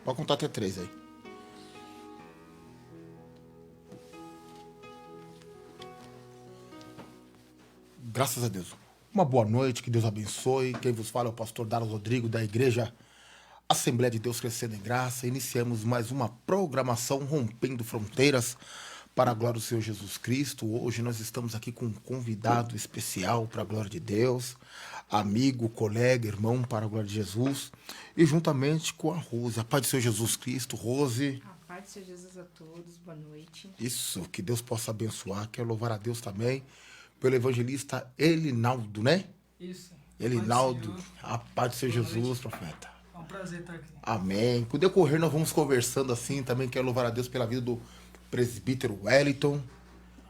Pode contar até 3 aí. Graças a Deus. Uma boa noite, que Deus abençoe. Quem vos fala é o pastor Darlos Rodrigo, da igreja Assembleia de Deus Crescendo em Graça. Iniciamos mais uma programação Rompendo Fronteiras para a glória do Senhor Jesus Cristo. Hoje nós estamos aqui com um convidado especial para a glória de Deus, amigo, colega, irmão para a glória de Jesus, e juntamente com a Rose. A paz do Senhor Jesus Cristo. Rose. A paz do Senhor Jesus a todos, boa noite. Isso, que Deus possa abençoar. Quero louvar a Deus também pelo evangelista Elinaldo, né? Isso. Elinaldo, a paz do Senhor Jesus, profeta. É um prazer estar aqui. Amém. Com o decorrer nós vamos conversando assim. Também quero louvar a Deus pela vida do presbítero Wellington.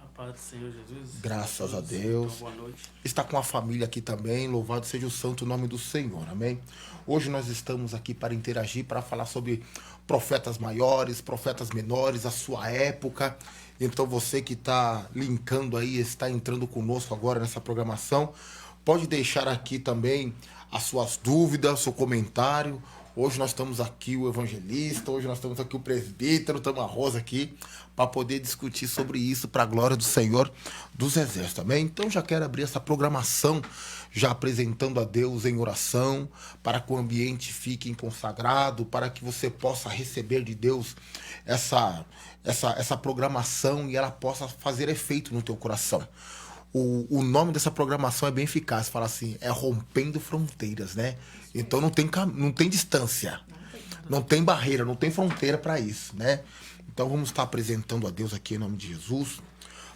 A paz do Senhor Jesus. Graças a Deus. Então, boa noite. Está com a família aqui também. Louvado seja o santo nome do Senhor. Amém. Hoje nós estamos aqui para interagir, para falar sobre profetas maiores, profetas menores, a sua época. Então você que está linkando aí, está entrando conosco agora nessa programação, pode deixar aqui também as suas dúvidas, seu comentário. Hoje nós estamos aqui o evangelista, hoje nós estamos aqui o presbítero, estamos a Rosa aqui, para poder discutir sobre isso, para a glória do Senhor dos Exércitos, amém? Então já quero abrir essa programação, já apresentando a Deus em oração, para que o ambiente fique consagrado, para que você possa receber de Deus essa programação e ela possa fazer efeito no teu coração. O nome dessa programação é bem eficaz, fala assim, é Rompendo Fronteiras, né? Então não tem distância, não tem barreira, não tem fronteira para isso, né? Então vamos estar apresentando a Deus aqui em nome de Jesus,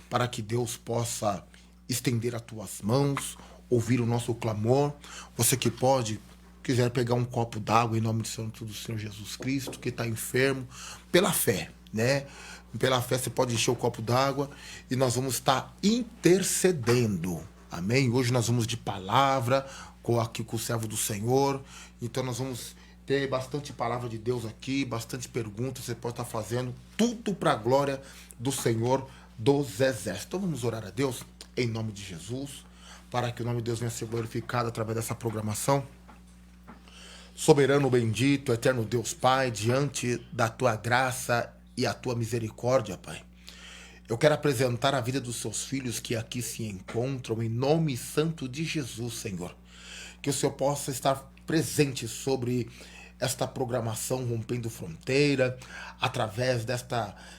para que Deus possa estender as tuas mãos, ouvir o nosso clamor. Você que quiser pegar um copo d'água em nome do Senhor Jesus Cristo, que está enfermo, pela fé, né? Pela fé você pode encher o copo d'água e nós vamos estar intercedendo. Amém? Hoje nós vamos de palavra aqui com o servo do Senhor. Então nós vamos ter bastante palavra de Deus aqui, bastante perguntas você pode estar fazendo. Tudo para a glória do Senhor dos Exércitos. Então vamos orar a Deus em nome de Jesus, para que o nome de Deus venha ser glorificado através dessa programação. Soberano bendito, eterno Deus Pai, diante da tua graça e a tua misericórdia, Pai, eu quero apresentar a vida dos seus filhos que aqui se encontram, em nome santo de Jesus, Senhor. Que o Senhor possa estar presente sobre esta programação Rompendo Fronteira, através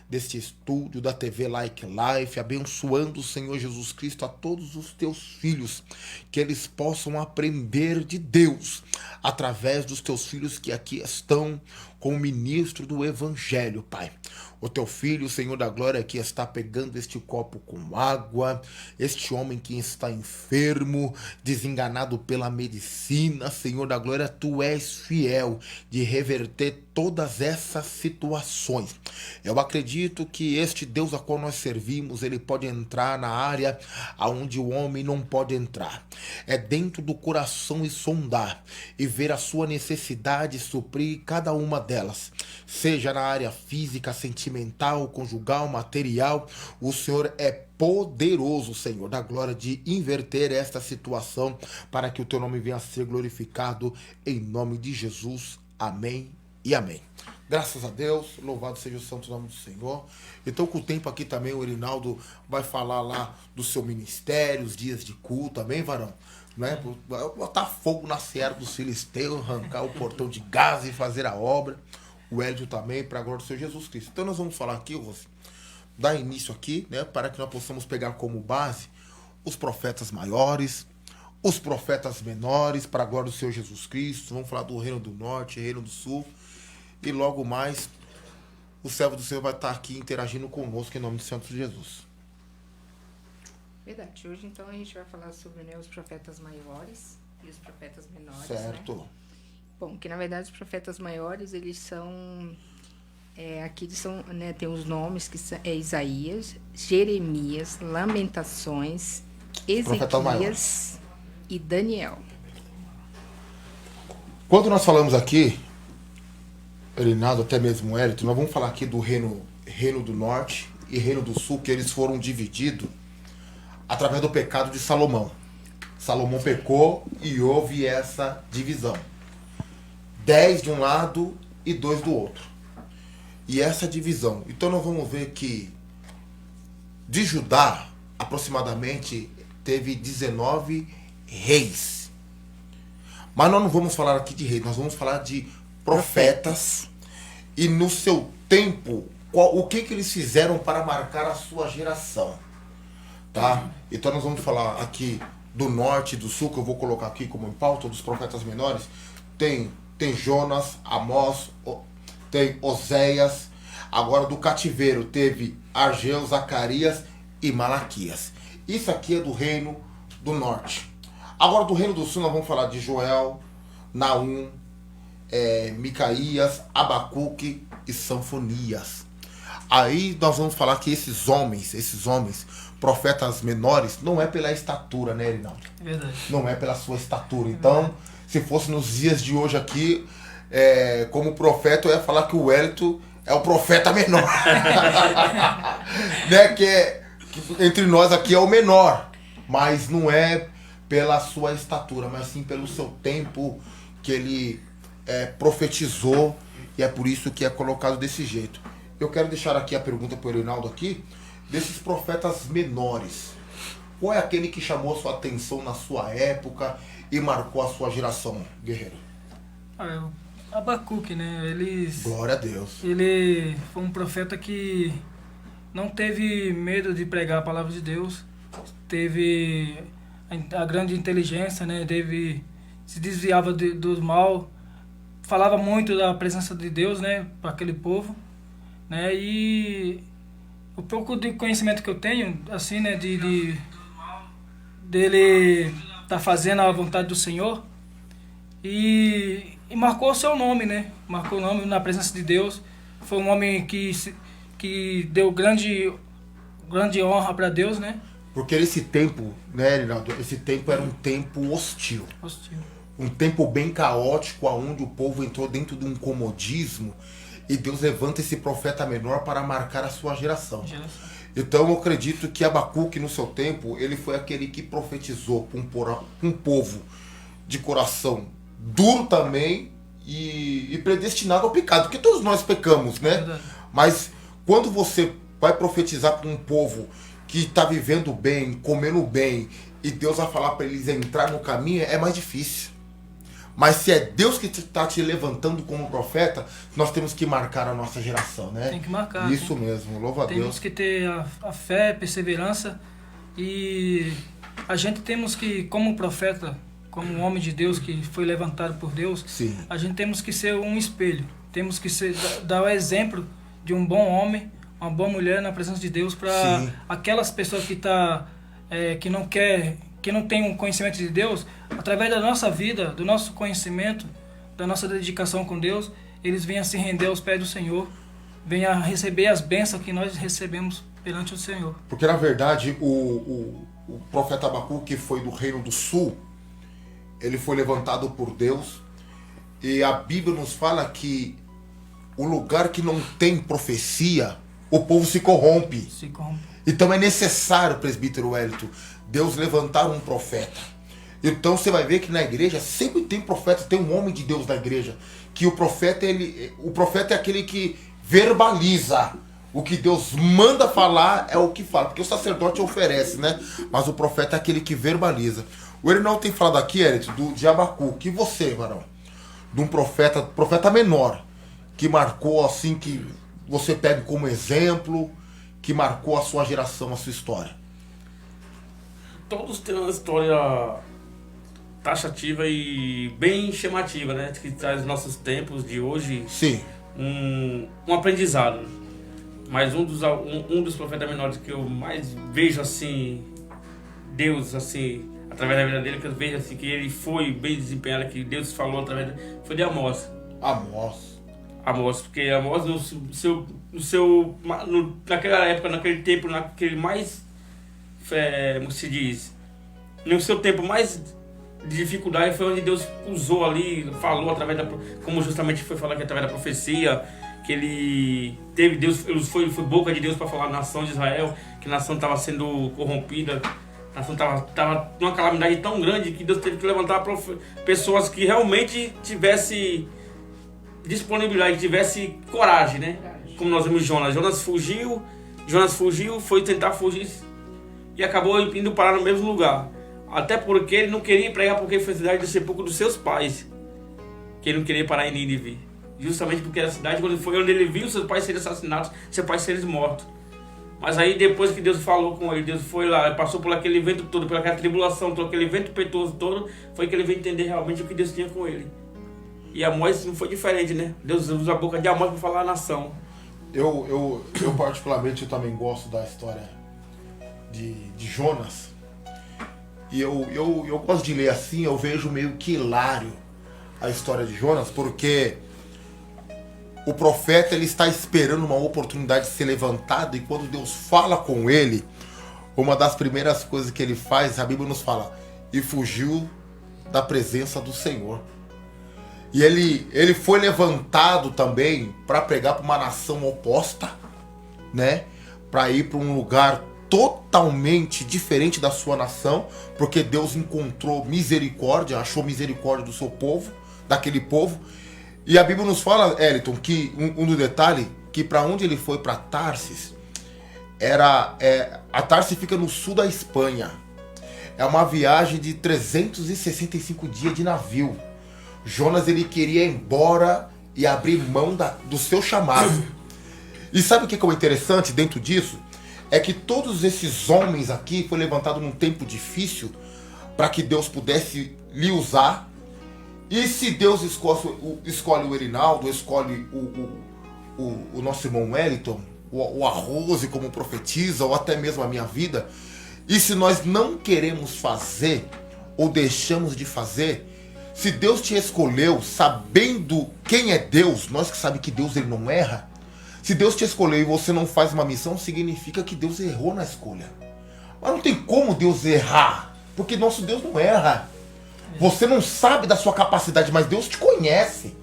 deste estúdio da TV Like Life, abençoando o Senhor Jesus Cristo a todos os teus filhos, que eles possam aprender de Deus, através dos teus filhos que aqui estão como ministro do Evangelho, Pai. O teu filho, o Senhor da Glória, que está pegando este copo com água, este homem que está enfermo, desenganado pela medicina, Senhor da Glória, tu és fiel de reverter todas essas situações. Eu acredito que este Deus a qual nós servimos, ele pode entrar na área aonde o homem não pode entrar. É dentro do coração e sondar e ver a sua necessidade e suprir cada uma delas. Seja na área física, sentimental, conjugal, material, o Senhor é poderoso, Senhor, da glória, de inverter esta situação para que o teu nome venha a ser glorificado em nome de Jesus. Amém e amém. Graças a Deus, louvado seja o santo nome do Senhor. Então, com o tempo aqui também, o Elinaldo vai falar lá do seu ministério, os dias de culto, amém, varão? Né? Botar fogo na seara dos filisteus, arrancar o portão de Gaza e fazer a obra. O Hélio também, para a glória do Senhor Jesus Cristo. Então, nós vamos falar aqui, Rose, dar início aqui, né, para que nós possamos pegar como base os profetas maiores, os profetas menores, para a glória do Senhor Jesus Cristo. Vamos falar do Reino do Norte, Reino do Sul. E logo mais, o servo do Senhor vai estar aqui interagindo conosco em nome do Santo Jesus. Verdade. Hoje, então, a gente vai falar sobre, né, os profetas maiores e os profetas menores, Certo. né? Bom, que na verdade os profetas maiores, eles são... aqui eles são, né, tem os nomes que são Isaías, Jeremias, Lamentações, Ezequias e Daniel. Quando nós falamos aqui, Elinaldo, até mesmo o Hélio, nós vamos falar aqui do reino do Norte e Reino do Sul, que eles foram divididos através do pecado de Salomão. Salomão pecou e houve essa divisão. 10 de um lado e 2 do outro. E essa divisão. Então nós vamos ver que de Judá, aproximadamente, teve 19 reis. Mas nós não vamos falar aqui de reis, nós vamos falar de profetas. E no seu tempo, o que eles fizeram para marcar a sua geração. Tá? Então nós vamos falar aqui do norte e do sul, que eu vou colocar aqui como em pauta, dos profetas menores. Tem Jonas, Amós, tem Oséias. Agora do cativeiro teve Ageu, Zacarias e Malaquias. Isso aqui é do reino do norte. Agora do reino do sul nós vamos falar de Joel, Naum, Micaías, Abacuque e Sanfonias. Aí nós vamos falar que esses homens, profetas menores, não é pela estatura, né, Erinaldo? Verdade. Não é pela sua estatura. Então, se fosse nos dias de hoje aqui, como profeta, eu ia falar que o Wellington é o profeta menor. Né? Que entre nós aqui é o menor. Mas não é pela sua estatura, mas sim pelo seu tempo que ele profetizou. E é por isso que é colocado desse jeito. Eu quero deixar aqui a pergunta para o Erinaldo aqui. Desses profetas menores, qual é aquele que chamou a sua atenção na sua época e marcou a sua geração, guerreiro? Abacuque, né? Glória a Deus. Ele foi um profeta que não teve medo de pregar a palavra de Deus, teve a grande inteligência, né? Se desviava do mal, falava muito da presença de Deus, né? Para aquele povo, né? E o pouco de conhecimento que eu tenho, assim, né? Dele tá fazendo a vontade do Senhor e marcou o seu nome, né? Marcou o nome na presença de Deus. Foi um homem que deu grande honra para Deus, né? Porque esse tempo, né, Rinaldo? Esse tempo era um tempo hostil. Um tempo bem caótico, onde o povo entrou dentro de um comodismo e Deus levanta esse profeta menor para marcar a sua geração. Então eu acredito que Abacuque, no seu tempo, ele foi aquele que profetizou para um povo de coração duro também e predestinado ao pecado, porque todos nós pecamos, né? Verdade. Mas quando você vai profetizar para um povo que está vivendo bem, comendo bem, e Deus vai falar para eles entrar no caminho, é mais difícil. Mas se é Deus que está te levantando como profeta, nós temos que marcar a nossa geração, né? Tem que marcar. Isso mesmo, louva a Deus. Temos que ter a fé, perseverança, e a gente temos que, como profeta, como um homem de Deus que foi levantado por Deus, Sim. a gente temos que ser um espelho. Temos que dar o exemplo de um bom homem, uma boa mulher na presença de Deus para aquelas pessoas que não tem um conhecimento de Deus. Através da nossa vida, do nosso conhecimento, da nossa dedicação com Deus, eles venham se render aos pés do Senhor, venham receber as bênçãos que nós recebemos perante o Senhor. Porque na verdade o profeta Abacuque, que foi do reino do sul, ele foi levantado por Deus, e a Bíblia nos fala que o lugar que não tem profecia, o povo se corrompe. Então é necessário, presbítero Wellington, Deus levantar um profeta. Então você vai ver que na igreja sempre tem profeta, tem um homem de Deus na igreja, que o profeta é aquele que verbaliza. O que Deus manda falar é o que fala, porque o sacerdote oferece, né? Mas o profeta é aquele que verbaliza. O Erinaldo tem falado aqui, Elito, de Abacuque. E você, varão? De um profeta menor, que marcou assim, que você pega como exemplo, que marcou a sua geração, a sua história. Todos têm uma história taxativa e bem chamativa, né? Que traz nossos tempos de hoje. Sim. Um aprendizado. Mas um dos profetas menores que eu mais vejo assim, Deus assim, através da vida dele, que eu vejo assim, que ele foi bem desempenhado, que Deus falou através dele, foi de Amós. Amós, porque Amós naquela época, naquele tempo, naquele mais, como se diz, no seu tempo mais de dificuldade, foi onde Deus usou ali, falou através como justamente foi falar que através da profecia, que ele teve Deus, ele foi boca de Deus para falar à nação de Israel, que a nação estava sendo corrompida, a nação estava numa calamidade tão grande que Deus teve que levantar pessoas que realmente tivessem disponibilidade, tivesse coragem, né? Como nós vimos Jonas. Jonas fugiu, foi tentar fugir e acabou indo parar no mesmo lugar. Até porque ele não queria pregar porque foi a cidade do sepulcro dos seus pais. Que ele não queria parar em Nínive. Justamente porque era a cidade onde ele viu seus pais serem assassinados, seus pais serem mortos. Mas aí depois que Deus falou com ele, Deus foi lá, passou por aquele vento todo, por aquela tribulação, por aquele vento impetuoso todo, foi que ele veio entender realmente o que Deus tinha com ele. E Amós não foi diferente, né? Deus usa a boca de Amós para falar a nação. Eu particularmente eu também gosto da história de Jonas. E eu gosto de ler assim, eu vejo meio que hilário a história de Jonas, porque o profeta ele está esperando uma oportunidade de ser levantado, e quando Deus fala com ele, uma das primeiras coisas que ele faz, a Bíblia nos fala, e fugiu da presença do Senhor. E ele foi levantado também para pregar para uma nação oposta, né? Para ir para um lugar totalmente diferente da sua nação, porque Deus encontrou misericórdia, achou misericórdia do seu povo, daquele povo. E a Bíblia nos fala, Eliton, que um do detalhe, que para onde ele foi, para Tarsis, a Tarsis fica no sul da Espanha. É uma viagem de 365 dias de navio. Jonas ele queria ir embora e abrir mão do seu chamado. E sabe o que é o interessante dentro disso? É que todos esses homens aqui foram levantados num tempo difícil para que Deus pudesse lhe usar. E se Deus escolhe o Erinaldo, escolhe o nosso irmão Wellington, o Arrose como profetiza, ou até mesmo a minha vida, e se nós não queremos fazer ou deixamos de fazer, se Deus te escolheu sabendo quem é Deus, nós que sabemos que Deus ele não erra, se Deus te escolheu e você não faz uma missão, significa que Deus errou na escolha. Mas não tem como Deus errar, porque nosso Deus não erra. Você não sabe da sua capacidade, mas Deus te conhece.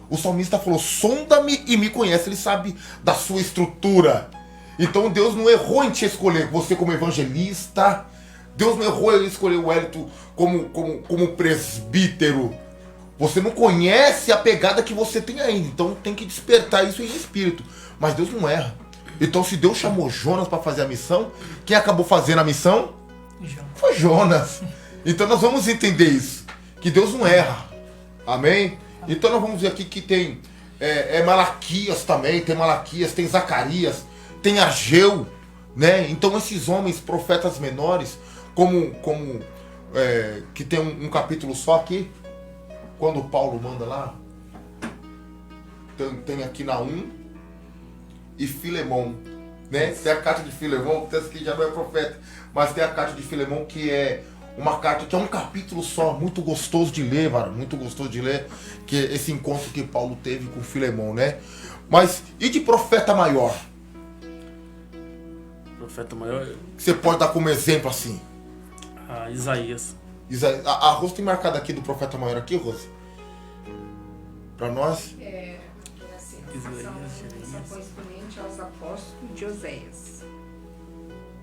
O salmista falou, sonda-me e me conhece. Ele sabe da sua estrutura. Então Deus não errou em te escolher você como evangelista. Deus não errou em escolher o Wellington como presbítero. Você não conhece a pegada que você tem ainda. Então tem que despertar isso em espírito. Mas Deus não erra. Então se Deus chamou Jonas para fazer a missão, quem acabou fazendo a missão? Foi Jonas. Então nós vamos entender isso, que Deus não erra, amém? Então nós vamos ver aqui que tem Malaquias também, tem Zacarias, tem Ageu, né? Então esses homens, profetas menores, que tem um capítulo só aqui, quando Paulo manda lá, tem aqui Naum e Filemão, né? Tem a carta de Filemão, que já não é profeta, mas tem a carta de Filemão que é uma carta que é um capítulo só, muito gostoso de ler, mano, muito gostoso de ler, que é esse encontro que Paulo teve com Filemão, né? Mas, e de profeta maior? Profeta maior? Você pode dar como exemplo assim? Isaías. A Rose tem marcado aqui do profeta maior aqui, Rose? Pra nós? São correspondentes aos apóstolos de Oséias.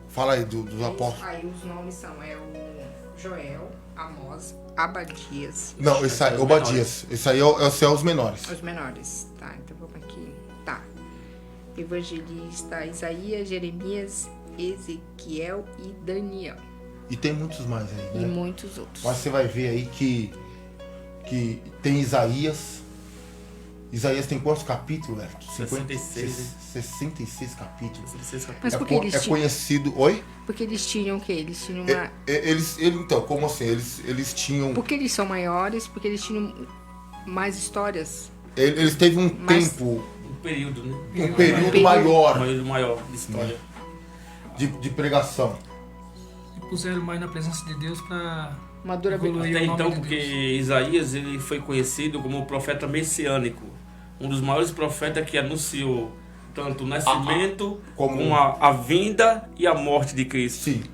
Fala aí dos apóstolos. Aí os nomes são o Joel, Amós, Abadias. Não, esse aí é Obadias. Esse aí é os menores. Os menores, tá, então vamos aqui. Tá. Evangelista Isaías, Jeremias, Ezequiel e Daniel. E tem muitos mais aí, né? E muitos outros. Mas você vai ver aí que tem Isaías. Isaías tem quantos capítulos, velho? 66 capítulos. Mas por que eles tinham? É conhecido... Oi? Porque eles tinham o quê? Eles tinham uma... Então, como assim? Eles tinham... Porque eles são maiores, porque eles tinham mais histórias. Eles teve um tempo... Um período, né? Um período maior. Um período maior de história. De pregação. E puseram mais na presença de Deus para... Até então, porque Isaías ele foi conhecido como o profeta messiânico, um dos maiores profetas que anunciou tanto o nascimento como a vinda e a morte de Cristo. Sim.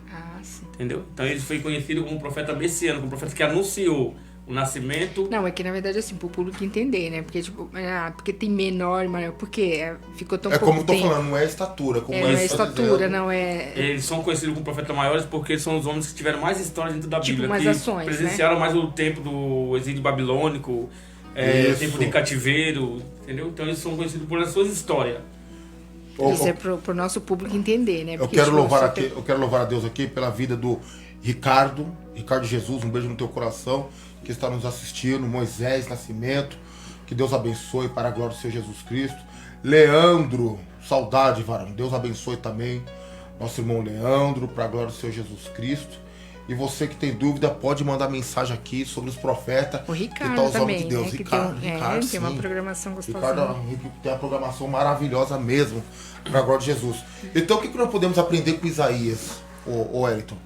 Sim. Entendeu? Então ele foi conhecido como profeta messiânico, um profeta que anunciou o nascimento. Não, é que na verdade assim, pro público entender, né? Porque tipo, porque tem menor, maior, porque ficou tão pouco como eu tô tempo. falando, não é estatura. Como não é estatura, não é... Eles são conhecidos como profetas maiores porque eles são os homens que tiveram mais história dentro da Bíblia. Mais que ações, presenciaram mais o tempo do exílio babilônico, tempo de cativeiro, entendeu? Então eles são conhecidos por as suas histórias. Isso é pro nosso público entender, né? Eu quero louvar a Deus aqui pela vida do Ricardo Jesus, um beijo no teu coração, que está nos assistindo, Moisés Nascimento, que Deus abençoe para a glória do Senhor Jesus Cristo. Leandro, saudade, varão, Deus abençoe também nosso irmão Leandro, para a glória do Senhor Jesus Cristo. E você que tem dúvida, pode mandar mensagem aqui sobre os profetas. O Ricardo que tá os também, homens de Deus. né? Ricardo, tem uma programação gostosa. Ricardo tem uma programação maravilhosa mesmo, para a glória de Jesus. Então, o que nós podemos aprender com Isaías, o Wellington?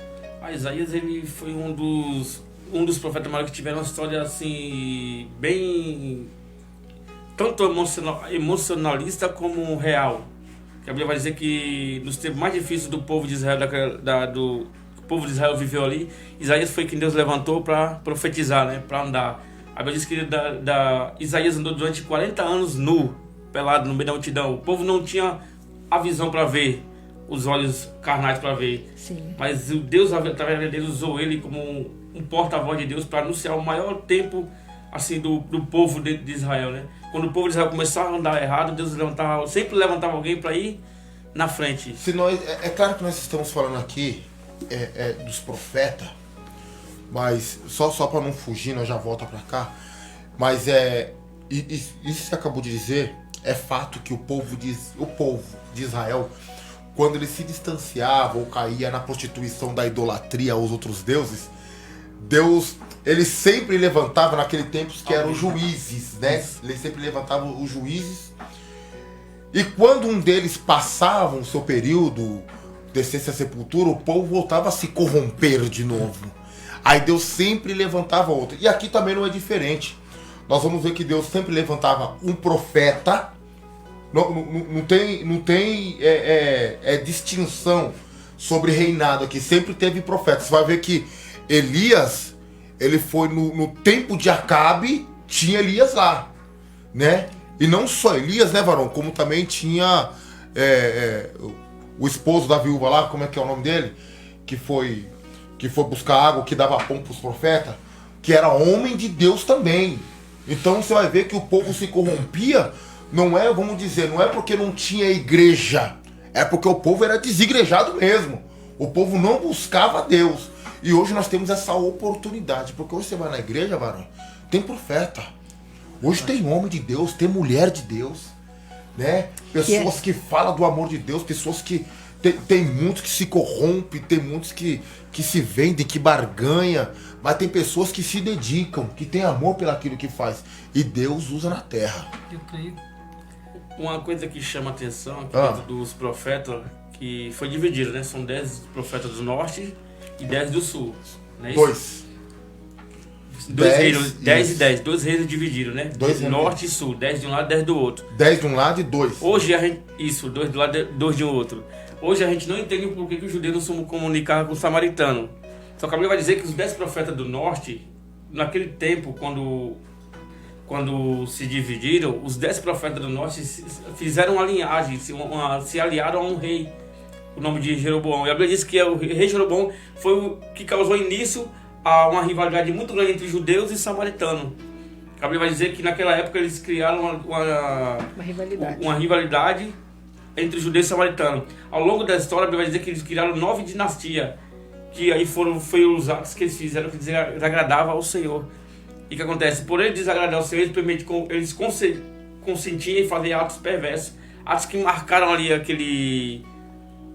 Isaías, ele foi um dos profetas maiores que tiveram uma história assim, bem tanto emocionalista como real. Que a Bíblia vai dizer que nos tempos mais difíceis do povo de Israel, o povo de Israel viveu ali, Isaías foi quem Deus levantou para profetizar, né, para andar. A Bíblia diz que Isaías andou durante 40 anos nu, pelado no meio da multidão. O povo não tinha a visão para ver, os olhos carnais para ver. Sim. Mas o Deus, através dele, usou ele como um porta-voz de Deus para anunciar o maior tempo assim, do povo de Israel, né? Quando o povo de Israel começava a andar errado, Deus sempre levantava alguém para ir na frente. Se nós, é claro que nós estamos falando aqui dos profetas, mas só para não fugir, nós já volta para cá. Mas isso que você acabou de dizer é fato que o povo de Israel, quando ele se distanciava ou caía na prostituição da idolatria aos outros deuses, Deus, ele sempre levantava naquele tempo que eram os juízes, né? Ele sempre levantava os juízes. E quando um deles passava o seu período, descesse à sepultura, o povo voltava a se corromper de novo. Aí Deus sempre levantava outro. E aqui também não é diferente. Nós vamos ver que Deus sempre levantava um profeta. Não tem distinção sobre reinado aqui. Sempre teve profeta. Você vai ver que Elias, ele foi no tempo de Acabe, tinha Elias lá, né? E não só Elias, né, varão? Como também tinha o esposo da viúva lá, como é que é o nome dele? Que foi buscar água, que dava pão para os profetas, que era homem de Deus também. Então você vai ver que o povo se corrompia, não é, vamos dizer, não é porque não tinha igreja, é porque o povo era desigrejado mesmo. O povo não buscava Deus. E hoje nós temos essa oportunidade, porque hoje você vai na igreja, varão, tem profeta. Hoje tem homem de Deus, tem mulher de Deus, né? Pessoas que falam do amor de Deus, pessoas que... Tem muitos que se corrompem, tem muitos que se vendem, que barganham, mas tem pessoas que se dedicam, que têm amor pelaquilo que faz. E Deus usa na terra. Eu creio. Uma coisa que chama a atenção aqui dentro dos profetas, que foi dividido, né? São 10 profetas do norte e 10 do sul. Não é isso? 2 reinos, 10 e 10, 2 reinos divididos, né? Norte e sul, 10 de um lado e 10 do outro. 10 de um lado e 2. Hoje a gente. Isso, 2 do lado e 2 de um outro. Hoje a gente não entende por que os judeus não se comunicavam com o samaritano. Só que a Bíblia vai dizer que os 10 profetas do norte, naquele tempo, quando se dividiram, os 10 profetas do norte fizeram uma linhagem, se aliaram a um rei, o nome de Jeroboão. E a Bíblia diz que o rei Jeroboão foi o que causou início a uma rivalidade muito grande entre judeus e samaritanos. A Bíblia vai dizer que naquela época eles criaram uma rivalidade entre judeus e samaritanos. Ao longo da história, a Bíblia vai dizer que eles criaram 9 dinastias, que aí foi os atos que eles fizeram que desagradavam ao Senhor. E o que acontece? Por eles desagradar ao Senhor, eles consentiam em fazer atos perversos, atos que marcaram ali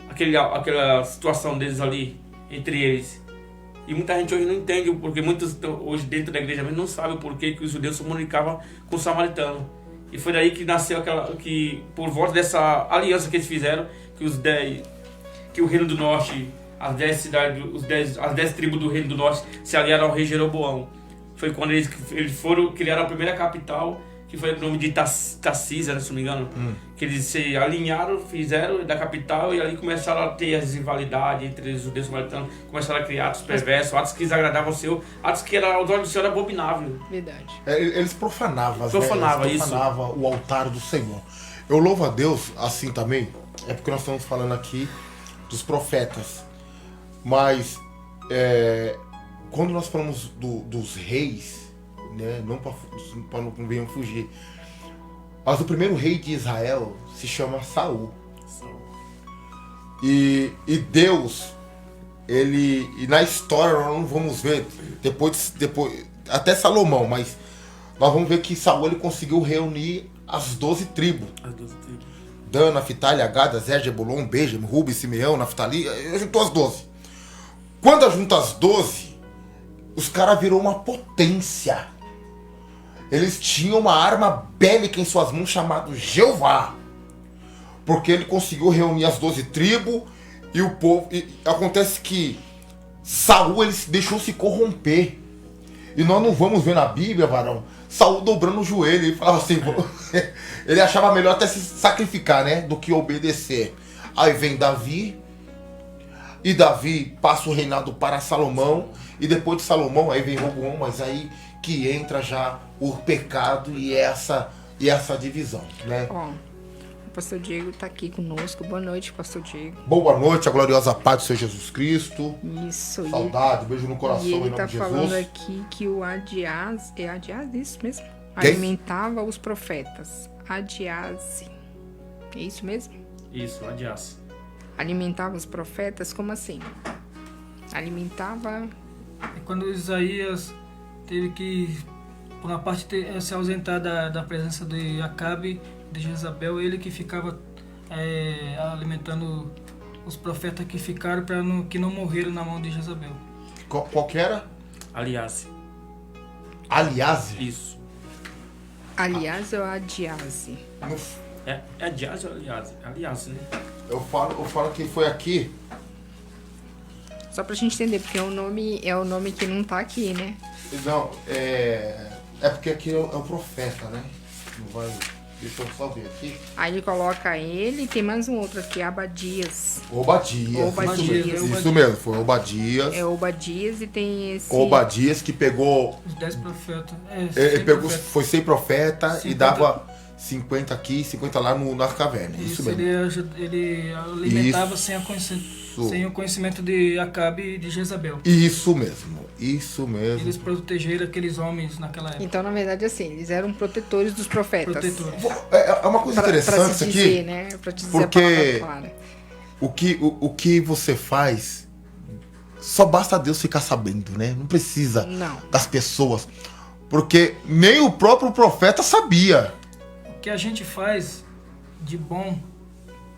aquela situação deles ali, entre eles. E muita gente hoje não entende o porquê, muitos hoje dentro da igreja mesmo não sabem o porquê que os judeus se comunicavam com os samaritanos. E foi daí que nasceu por volta dessa aliança que eles fizeram, que o reino do norte, as 10 cidades, as 10 tribos do reino do norte se aliaram ao rei Jeroboão. Foi quando eles criaram a primeira capital, que foi o nome de Tarcísia, se não me engano. Que eles se alinharam, fizeram da capital, e ali começaram a ter as rivalidades entre os judeus e os samaritanos, começaram a criar atos perversos, atos que desagradavam ao Senhor, atos que aos olhos do Senhor eram abomináveis. Verdade. Eles profanavam, eles profanavam o altar do Senhor. Eu louvo a Deus assim também, é porque nós estamos falando aqui dos profetas, mas quando nós falamos dos reis, né? Não para não venham fugir. Mas o primeiro rei de Israel se chama Saul. E Deus, e na história nós não vamos ver, depois até Salomão, mas nós vamos ver que Saul ele conseguiu reunir as 12 tribos. Dan, Naftali, Gad, Aser, Zebulon, Benjamim, Ruben, Simeão, Naftali, juntou as 12. Quando junta as 12, os caras virou uma potência. Eles tinham uma arma bélica em suas mãos chamada Jeová. Porque ele conseguiu reunir as 12 tribos e o povo. E acontece que Saul ele deixou se corromper. E nós não vamos ver na Bíblia, varão, Saul dobrando o joelho. Ele falava assim, ele achava melhor até se sacrificar, né? Do que obedecer. Aí vem Davi. E Davi passa o reinado para Salomão. E depois de Salomão, aí vem Roboão, mas aí que entra já o pecado e essa divisão, né? Ó, o pastor Diego está aqui conosco. Boa noite, pastor Diego. Boa noite, a gloriosa paz do Senhor Jesus Cristo. Isso. Saudade, beijo no coração, e ele em nome está de Jesus. falando aqui que o Adias, é Adias isso mesmo? Quem? Alimentava os profetas. Adiase. É isso mesmo? Isso, Adias. Alimentava os profetas, como assim? Alimentava... E quando Isaías teve que, por uma parte, se ausentar da presença de Acabe, de Jezabel, ele que ficava alimentando os profetas que ficaram para que não morreram na mão de Jezabel. Qual que era? Aliás. Aliás. Isso. Aliás ou Adiase? É Adias ou Aliás? Aliás, né? Eu falo que foi aqui. Só pra gente entender, porque é o nome que não tá aqui, né? Não, é porque aqui é o profeta, né? Não vai. Deixa eu só ver aqui. Aí ele coloca ele e tem mais um outro aqui, Abadias. Obadias. Obadias. Isso mesmo, foi Obadias. É Obadias e tem esse... Obadias que pegou. Os 10 profetas. Ele pegou, foi 100 profeta 50. e dava 50 aqui, 50 lá nas cavernas. Isso mesmo. Ele alimentava sem o conhecimento de Acabe e de Jezabel. Isso mesmo. Isso mesmo. Eles protegeram aqueles homens naquela época. Então, na verdade, assim, eles eram protetores dos profetas. Protetores. É uma coisa interessante pra isso se aqui. dizer, né? Pra te dizer Porque a palavra clara. o que você faz, só basta Deus ficar sabendo, né? Não precisa Não. das pessoas. Porque nem o próprio profeta sabia. O que a gente faz de bom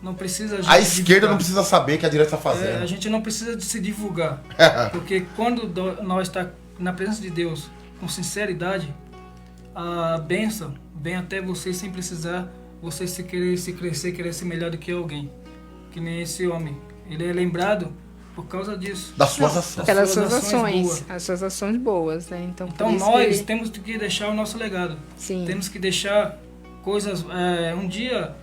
não precisa A esquerda não precisa saber que a direita está fazendo. A gente não precisa de se divulgar. Porque quando nós estamos na presença de Deus com sinceridade, a bênção vem até você sem precisar você se crescer, querer ser melhor do que alguém. Que nem esse homem. Ele é lembrado por causa disso. Das suas ações. Pelas suas ações ações. boas. As suas ações boas, né? Então Nós temos que deixar o nosso legado. Sim. Temos que deixar coisas... um dia,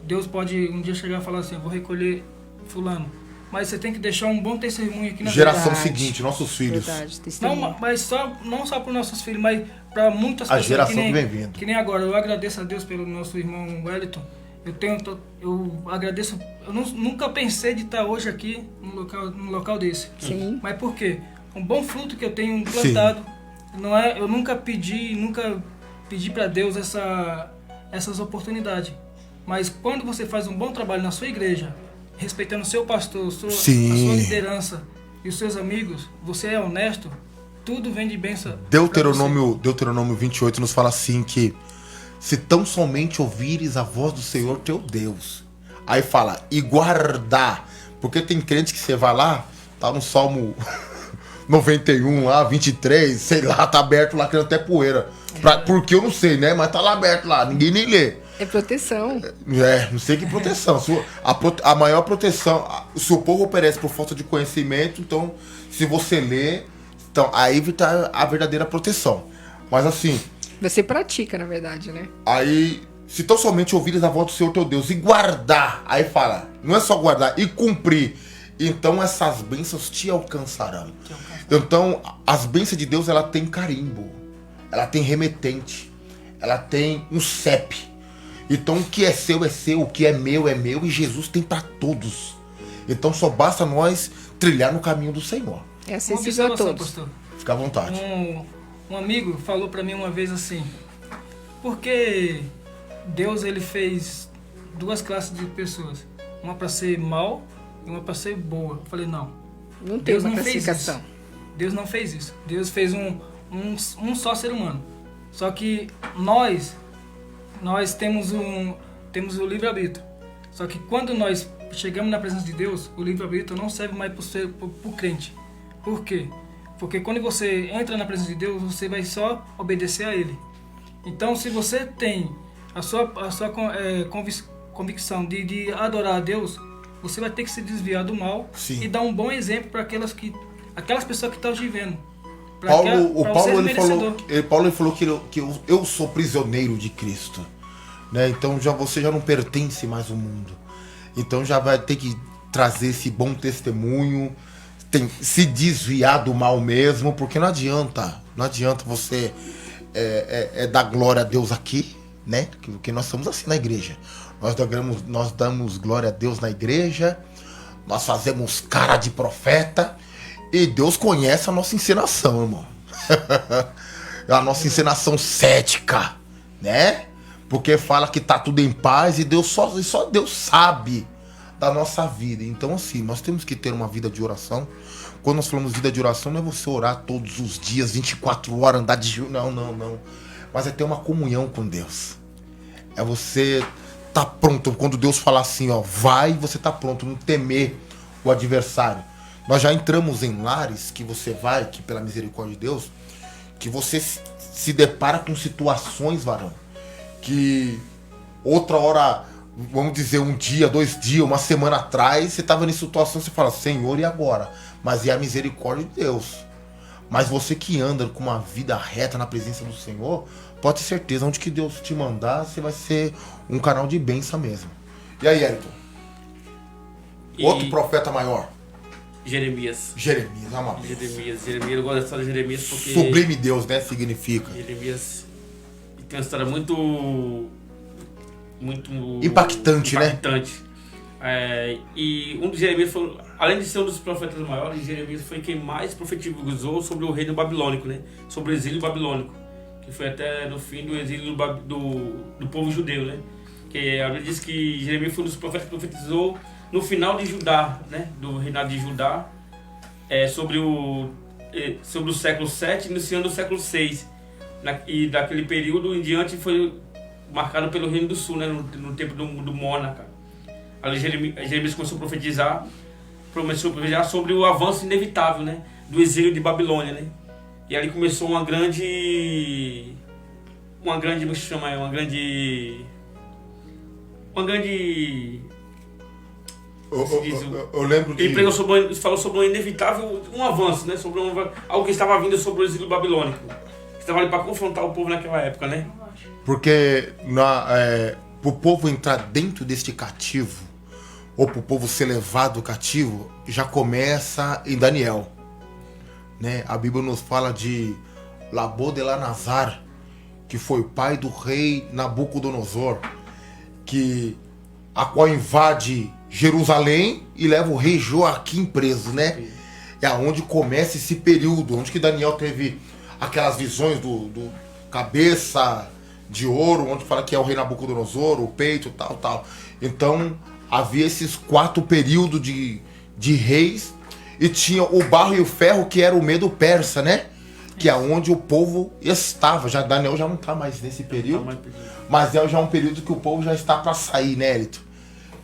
Deus pode chegar e falar assim, eu vou recolher fulano. Mas você tem que deixar um bom testemunho aqui na Geração Verdade. seguinte, nossos filhos. Verdade, Não, testemunho. mas não só para os nossos filhos, mas para muitas A pessoas. geração que vem vindo. Que nem agora. Eu agradeço a Deus pelo nosso irmão Wellington. Eu agradeço. Eu nunca pensei de estar hoje aqui num local desse. Sim. Mas por quê? Um bom fruto que eu tenho plantado. Não é, eu nunca pedi para Deus essas oportunidades. Mas quando você faz um bom trabalho na sua igreja, respeitando o seu pastor, a sua liderança e os seus amigos, você é honesto, tudo vem de bênção. Deuteronômio 28 nos fala assim que se tão somente ouvires a voz do Senhor teu Deus. Aí fala, e guardar. Porque tem crente que você vai lá, tá no Salmo 91 lá, 23, sei lá, tá aberto lá, criando até poeira. Porque eu não sei, né? Mas tá lá aberto lá, ninguém nem lê. É proteção. Não sei que proteção. A maior proteção, se o povo perece por falta de conhecimento, então, se você lê, então, aí está a verdadeira proteção. Mas assim... Você pratica, na verdade, né? Aí, se tão somente ouvires a voz do Senhor teu Deus e guardar, aí fala, não é só guardar, e cumprir, então essas bênçãos te alcançarão. Então, as bênçãos de Deus, ela tem carimbo, ela tem remetente, ela tem um CEP. Então, o que é seu, o que é meu, e Jesus tem para todos. Então, só basta nós trilhar no caminho do Senhor. É acessível a todos. Pastor. Fica à vontade. Um amigo falou para mim uma vez assim, porque Deus ele fez 2 classes de pessoas, uma para ser mal e uma para ser boa. Eu falei, não. Não tem Deus uma não fez classificação. isso. Deus não fez isso. Deus fez um só ser humano. Só que nós temos o livre-arbítrio. Só que quando nós chegamos na presença de Deus, o livre-arbítrio não serve mais para o crente. Por quê? Porque quando você entra na presença de Deus, você vai só obedecer a Ele. Então, se você tem a sua convicção de adorar a Deus, você vai ter que se desviar do mal. Sim. E dar um bom exemplo para aquelas pessoas que estão te vendo. Paulo ele falou que eu sou prisioneiro de Cristo, né? Então você já não pertence mais ao mundo. Então já vai ter que trazer esse bom testemunho, se desviar do mal mesmo, porque não adianta você dar glória a Deus aqui, né? Porque nós somos assim na igreja. Nós damos glória a Deus na igreja, nós fazemos cara de profeta. E Deus conhece a nossa encenação, irmão. A nossa encenação cética, né? Porque fala que tá tudo em paz e só Deus sabe da nossa vida. Então, assim, nós temos que ter uma vida de oração. Quando nós falamos vida de oração, não é você orar todos os dias, 24 horas, andar de jejum. Não. Mas é ter uma comunhão com Deus. É você tá pronto. Quando Deus falar assim, ó, vai, você tá pronto, não temer o adversário. Nós já entramos em lares que você vai, que pela misericórdia de Deus, que você se depara com situações, varão, que outra hora, vamos dizer, um dia, 2 dias, uma semana atrás, você estava em situação, você fala, Senhor, e agora? Mas é a misericórdia de Deus. Mas você que anda com uma vida reta na presença do Senhor, pode ter certeza, onde que Deus te mandar, você vai ser um canal de bênção mesmo. E aí, Elton? Outro profeta maior? Jeremias, ama Deus. Jeremias, eu gosto da história de Jeremias porque... Sublime Deus, né? Significa. Jeremias tem uma história muito impactante, né? E um dos Jeremias foi, além de ser um dos profetas maiores, Jeremias foi quem mais profetizou sobre o reino babilônico, né? Sobre o exílio babilônico, que foi até no fim do exílio do povo judeu, né? Que a Bíblia diz que Jeremias foi um dos profetas que profetizou no final de Judá, né, do reinado de Judá, sobre o século 7 iniciando o século 6. E daquele período em diante foi marcado pelo Reino do Sul, né, no tempo do monarca. Ali Jeremias começou a profetizar sobre o avanço inevitável, né, do exílio de Babilônia, né. E ali começou uma grande eu lembro que... Ele falou sobre um inevitável, um avanço, né? Sobre algo que estava vindo sobre o exílio babilônico. Que estava ali para confrontar o povo naquela época, né? Porque pro povo entrar dentro deste cativo, ou pro povo ser levado cativo, já começa em Daniel, né? A Bíblia nos fala de Nabucodonosor, que foi o pai do rei Nabucodonosor, a qual invade Jerusalém e leva o rei Joaquim preso, né? É onde começa esse período, onde que Daniel teve aquelas visões do cabeça de ouro, onde fala que é o rei Nabucodonosor, o peito, tal. Então, havia esses 4 períodos de reis, e tinha o barro e o ferro, que era o medo persa, né? Que é onde o povo estava. Daniel já não está mais nesse período, mas é já um período que o povo já está para sair, né, Elito?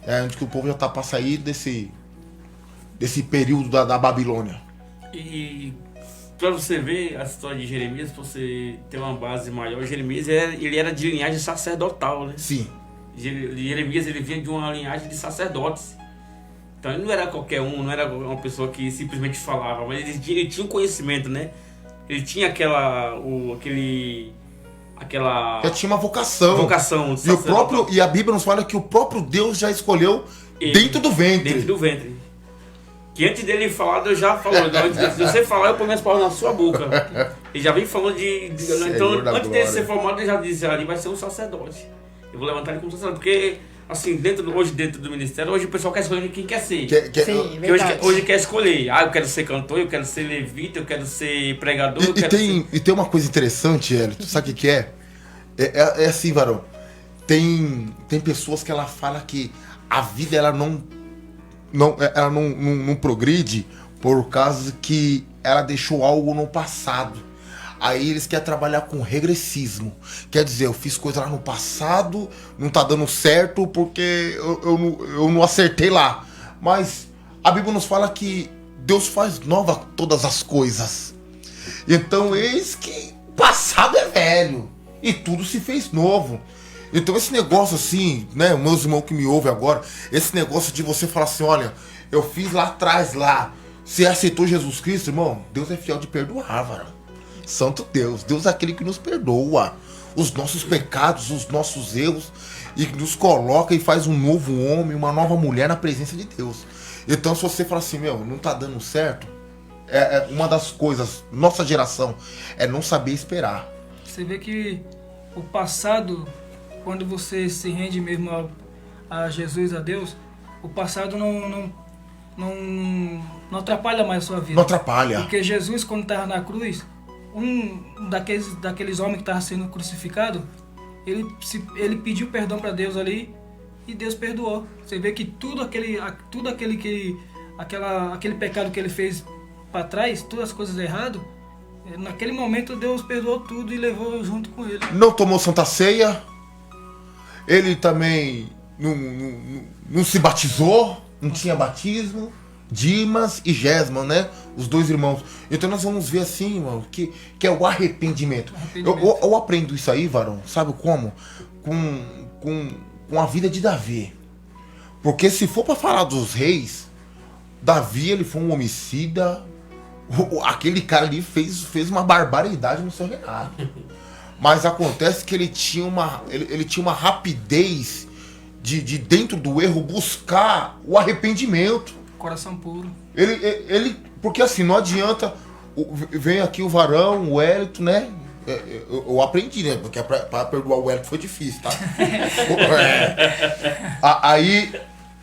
É onde que o povo já está para sair desse período da Babilônia. E para você ver a história de Jeremias, você ter uma base maior, Jeremias ele era de linhagem sacerdotal, né? Sim. Jeremias ele vinha de uma linhagem de sacerdotes. Então ele não era qualquer um, não era uma pessoa que simplesmente falava, mas ele tinha um conhecimento, né? Ele tinha já tinha uma vocação. E a Bíblia nos fala que o próprio Deus já escolheu ele, dentro do ventre. Que antes dele falar, Deus já falou. Se você falar, eu ponho minhas palavras na sua boca. Ele já vem falando então, antes dele ser formado, ele já disse, ali vai ser um sacerdote. Eu vou levantar ele como sacerdote. Porque assim, hoje dentro do ministério, hoje o pessoal quer escolher quem quer ser. Sim, Hoje quer escolher. Eu quero ser cantor, eu quero ser levita, eu quero ser pregador, e tem uma coisa interessante, Hélio, sabe o que é? É assim, varão. Tem pessoas que ela fala que a vida ela não progride por causa que ela deixou algo no passado. Aí eles querem trabalhar com regressismo. Quer dizer, eu fiz coisa lá no passado, não tá dando certo porque eu não acertei lá. Mas a Bíblia nos fala que Deus faz nova todas as coisas. Então eis que o passado é velho e tudo se fez novo. Então esse negócio assim, né, meus irmãos que me ouvem agora, esse negócio de você falar assim, olha, eu fiz lá atrás lá, você aceitou Jesus Cristo, irmão? Deus é fiel de perdoar, varão. Santo Deus, Deus é aquele que nos perdoa os nossos pecados, os nossos erros, e nos coloca e faz um novo homem, uma nova mulher na presença de Deus. Então se você falar assim, não tá dando certo, uma das coisas, nossa geração, é não saber esperar. Você vê que o passado, quando você se rende mesmo a Jesus, a Deus, o passado não atrapalha mais a sua vida. Não atrapalha. Porque Jesus, quando estava na cruz, um daqueles homens que estava sendo crucificado, ele pediu perdão para Deus ali e Deus perdoou. Você vê que aquele pecado que ele fez para trás, todas as coisas erradas, naquele momento Deus perdoou tudo e levou junto com ele. Não tomou Santa Ceia, ele também não se batizou, não tinha batismo. Dimas e Gesma, né? Os dois irmãos. Então nós vamos ver assim, irmão, que é o arrependimento. Eu aprendo isso aí, varão, sabe como? Com a vida de Davi. Porque se for para falar dos reis, Davi, ele foi um homicida. Aquele cara ali fez uma barbaridade no seu reinado. Mas acontece que ele tinha uma rapidez de dentro do erro buscar o arrependimento. Coração puro. Porque assim, não adianta. Vem aqui o varão, o Wellington, né? Eu aprendi, né? Porque pra perdoar o Wellington foi difícil, tá? Aí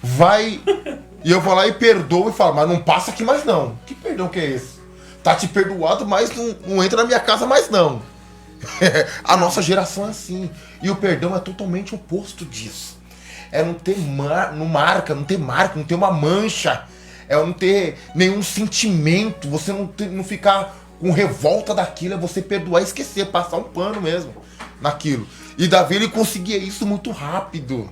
vai. E eu vou lá e perdoo e falo, mas não passa aqui mais não. Que perdão que é esse? Tá te perdoado, mas não entra na minha casa mais não. A nossa geração é assim. E o perdão é totalmente oposto disso. É não ter marca, não ter uma mancha. É não ter nenhum sentimento. Você não ficar com revolta daquilo. É você perdoar e esquecer, passar um pano mesmo naquilo. E Davi, ele conseguia isso muito rápido.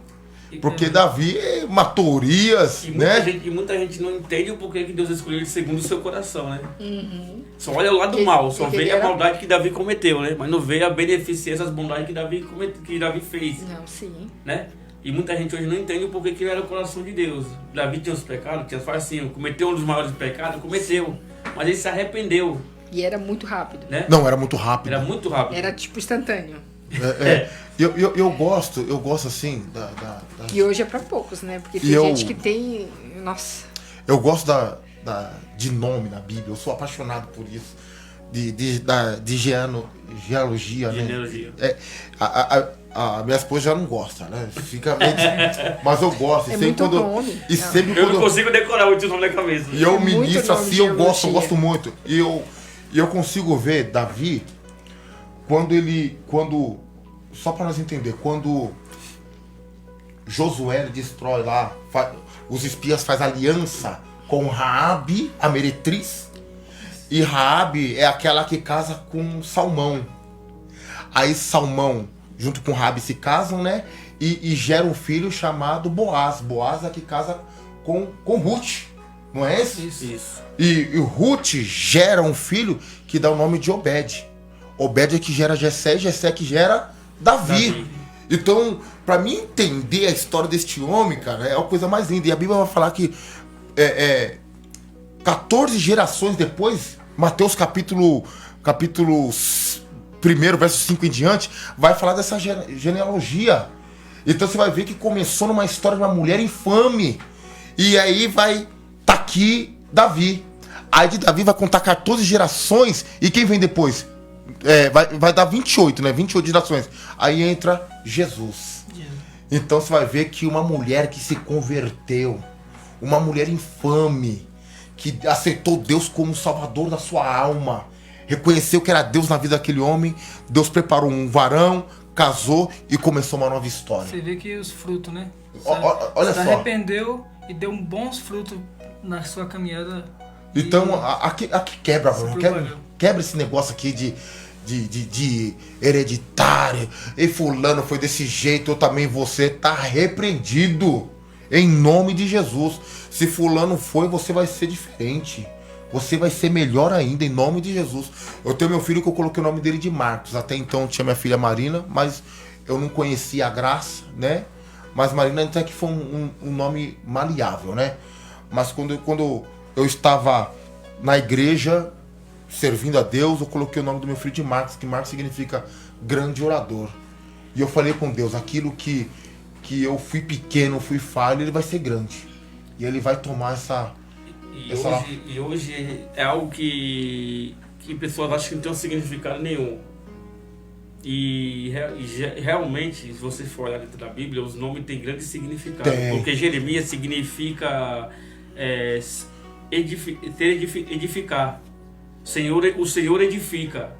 Porque Davi matou Urias, né? E muita gente não entende o porquê que Deus escolheu ele segundo o seu coração, né? Uhum. Só olha o lado mal, só vê a maldade que Davi cometeu, né? Mas não vê a beneficência, as bondades que Davi fez. Não, sim. Né? E muita gente hoje não entende o porquê que ele era o coração de Deus. Davi tinha os pecados, cometeu um dos maiores pecados, cometeu. Mas ele se arrependeu. E era muito rápido. Né? Não, era muito rápido. Era muito rápido. Era tipo instantâneo. Eu gosto assim E hoje é pra poucos, né? Porque tem gente que tem... Nossa. Eu gosto de nome na Bíblia. Eu sou apaixonado por isso. De genealogia, né? Genealogia. A minha esposa já não gosta, né? Fica meio... Mas eu gosto. É muito nome. Eu não consigo decorar muito nome na cabeça. E eu ministro assim, eu gosto muito. E eu consigo ver Davi quando só para nós entender, quando Josué destrói lá, os espias fazem aliança com Raabe, a meretriz, e Raabe é aquela que casa com Salmão. Aí Salmão, junto com Raabe, se casam, né? E gera um filho chamado Boaz. Boaz é que casa com Ruth, não é esse? Isso. E Ruth gera um filho que dá o nome de Obed. Obed é que gera Jessé, Jessé que gera Davi. Então, para mim entender a história deste homem, cara, é a coisa mais linda. E a Bíblia vai falar que 14 gerações depois, Mateus capítulo 1, verso 5 em diante, vai falar dessa genealogia. Então você vai ver que começou numa história de uma mulher infame. E aí tá aqui Davi. Aí de Davi vai contar 14 gerações. E quem vem depois? Vai dar 28, né? 28 gerações. Aí entra Jesus. Então você vai ver que uma mulher que se converteu, uma mulher infame, que aceitou Deus como salvador da sua alma, reconheceu que era Deus na vida daquele homem, Deus preparou um varão, casou e começou uma nova história. Você vê que os frutos, né? Olha Você só. arrependeu e deu bons frutos na sua caminhada. Então, aqui quebra, mano. propagou. Quebra esse negócio aqui de hereditário. E fulano foi desse jeito, eu também você tá repreendido. Em nome de Jesus. Se fulano foi, você vai ser diferente. Você vai ser melhor ainda, em nome de Jesus. Eu tenho meu filho que eu coloquei o nome dele de Marcos. Até então eu tinha minha filha Marina, mas eu não conhecia a graça, né? Mas Marina até que foi um nome maleável, né? Mas quando eu estava na igreja, servindo a Deus, eu coloquei o nome do meu filho de Marcos, que Marcos significa grande orador. E eu falei com Deus, aquilo que eu fui pequeno, fui falho, ele vai ser grande. E ele vai tomar essa... E hoje é algo que pessoas acham que não tem um significado nenhum. E realmente, se você for olhar dentro da Bíblia, os nomes têm grande significado. Porque Jeremias significa edificar. O Senhor edifica.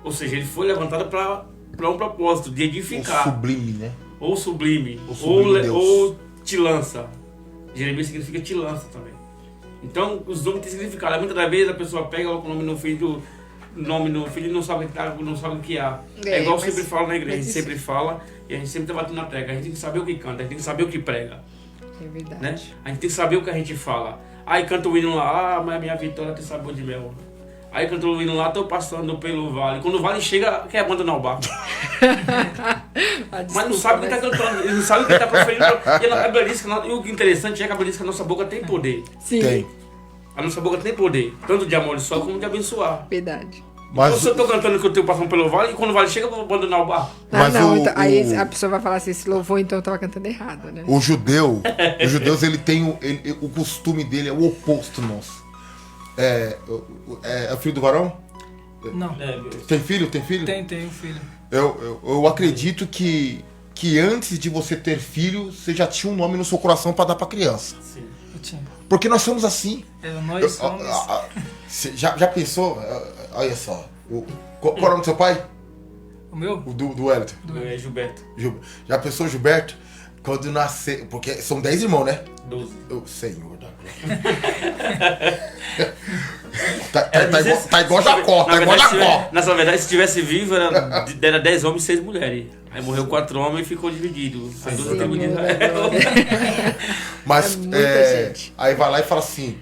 Ou seja, ele foi levantado para um propósito de edificar. O sublime, né? Ou sublime. Ou te lança. Jeremias significa te lança também. Então, os nomes têm significado. Muitas das vezes a pessoa pega o nome no filho e não sabe o que há. É igual eu sempre falo na igreja, a gente sempre fala e a gente sempre está batendo na tecla. A gente tem que saber o que canta, a gente tem que saber o que prega. É verdade. Né? A gente tem que saber o que a gente fala. Aí canta o hino lá, mas a minha vitória tem sabor de mel. Aí canta o hino lá, tô passando pelo vale. Quando o vale chega, quer abandonar o barco. Mas não sabe o que está cantando, ele não sabe o que está proferindo. E a Bíblia diz que, e o interessante é que a Bíblia diz que a nossa boca tem poder. Sim. Tem. A nossa boca tem poder, tanto de amaldiçoar como de abençoar. Verdade. Mas Então, se eu tô cantando que eu tenho passando pelo vale, e quando o vale chega, eu vou abandonar o barco. Mas Então, aí a pessoa vai falar assim, esse louvor então eu tava cantando errado, né? os judeus, ele tem o costume dele é o oposto nosso. É filho do varão? Não. Tem filho? Tem filho? Tem um filho. Eu acredito que antes de você ter filho, você já tinha um nome no seu coração para dar para criança. Sim. Eu tinha. Porque nós somos assim. Nós somos. Você já pensou? Olha só. Qual é o nome do seu pai? O meu? O do Wellington. Gilberto. Já pensou, Gilberto? Quando nascer. Porque são 10 irmãos, né? 12. O Senhor da glória. Tá igual Jacó, tá igual Jacó. Na verdade, se tivesse vivo, era 10 homens e 6 mulheres. Aí morreu 4 homens e ficou dividido. As 12 tribos de Israel. Mas muita gente. aí vai lá e fala assim,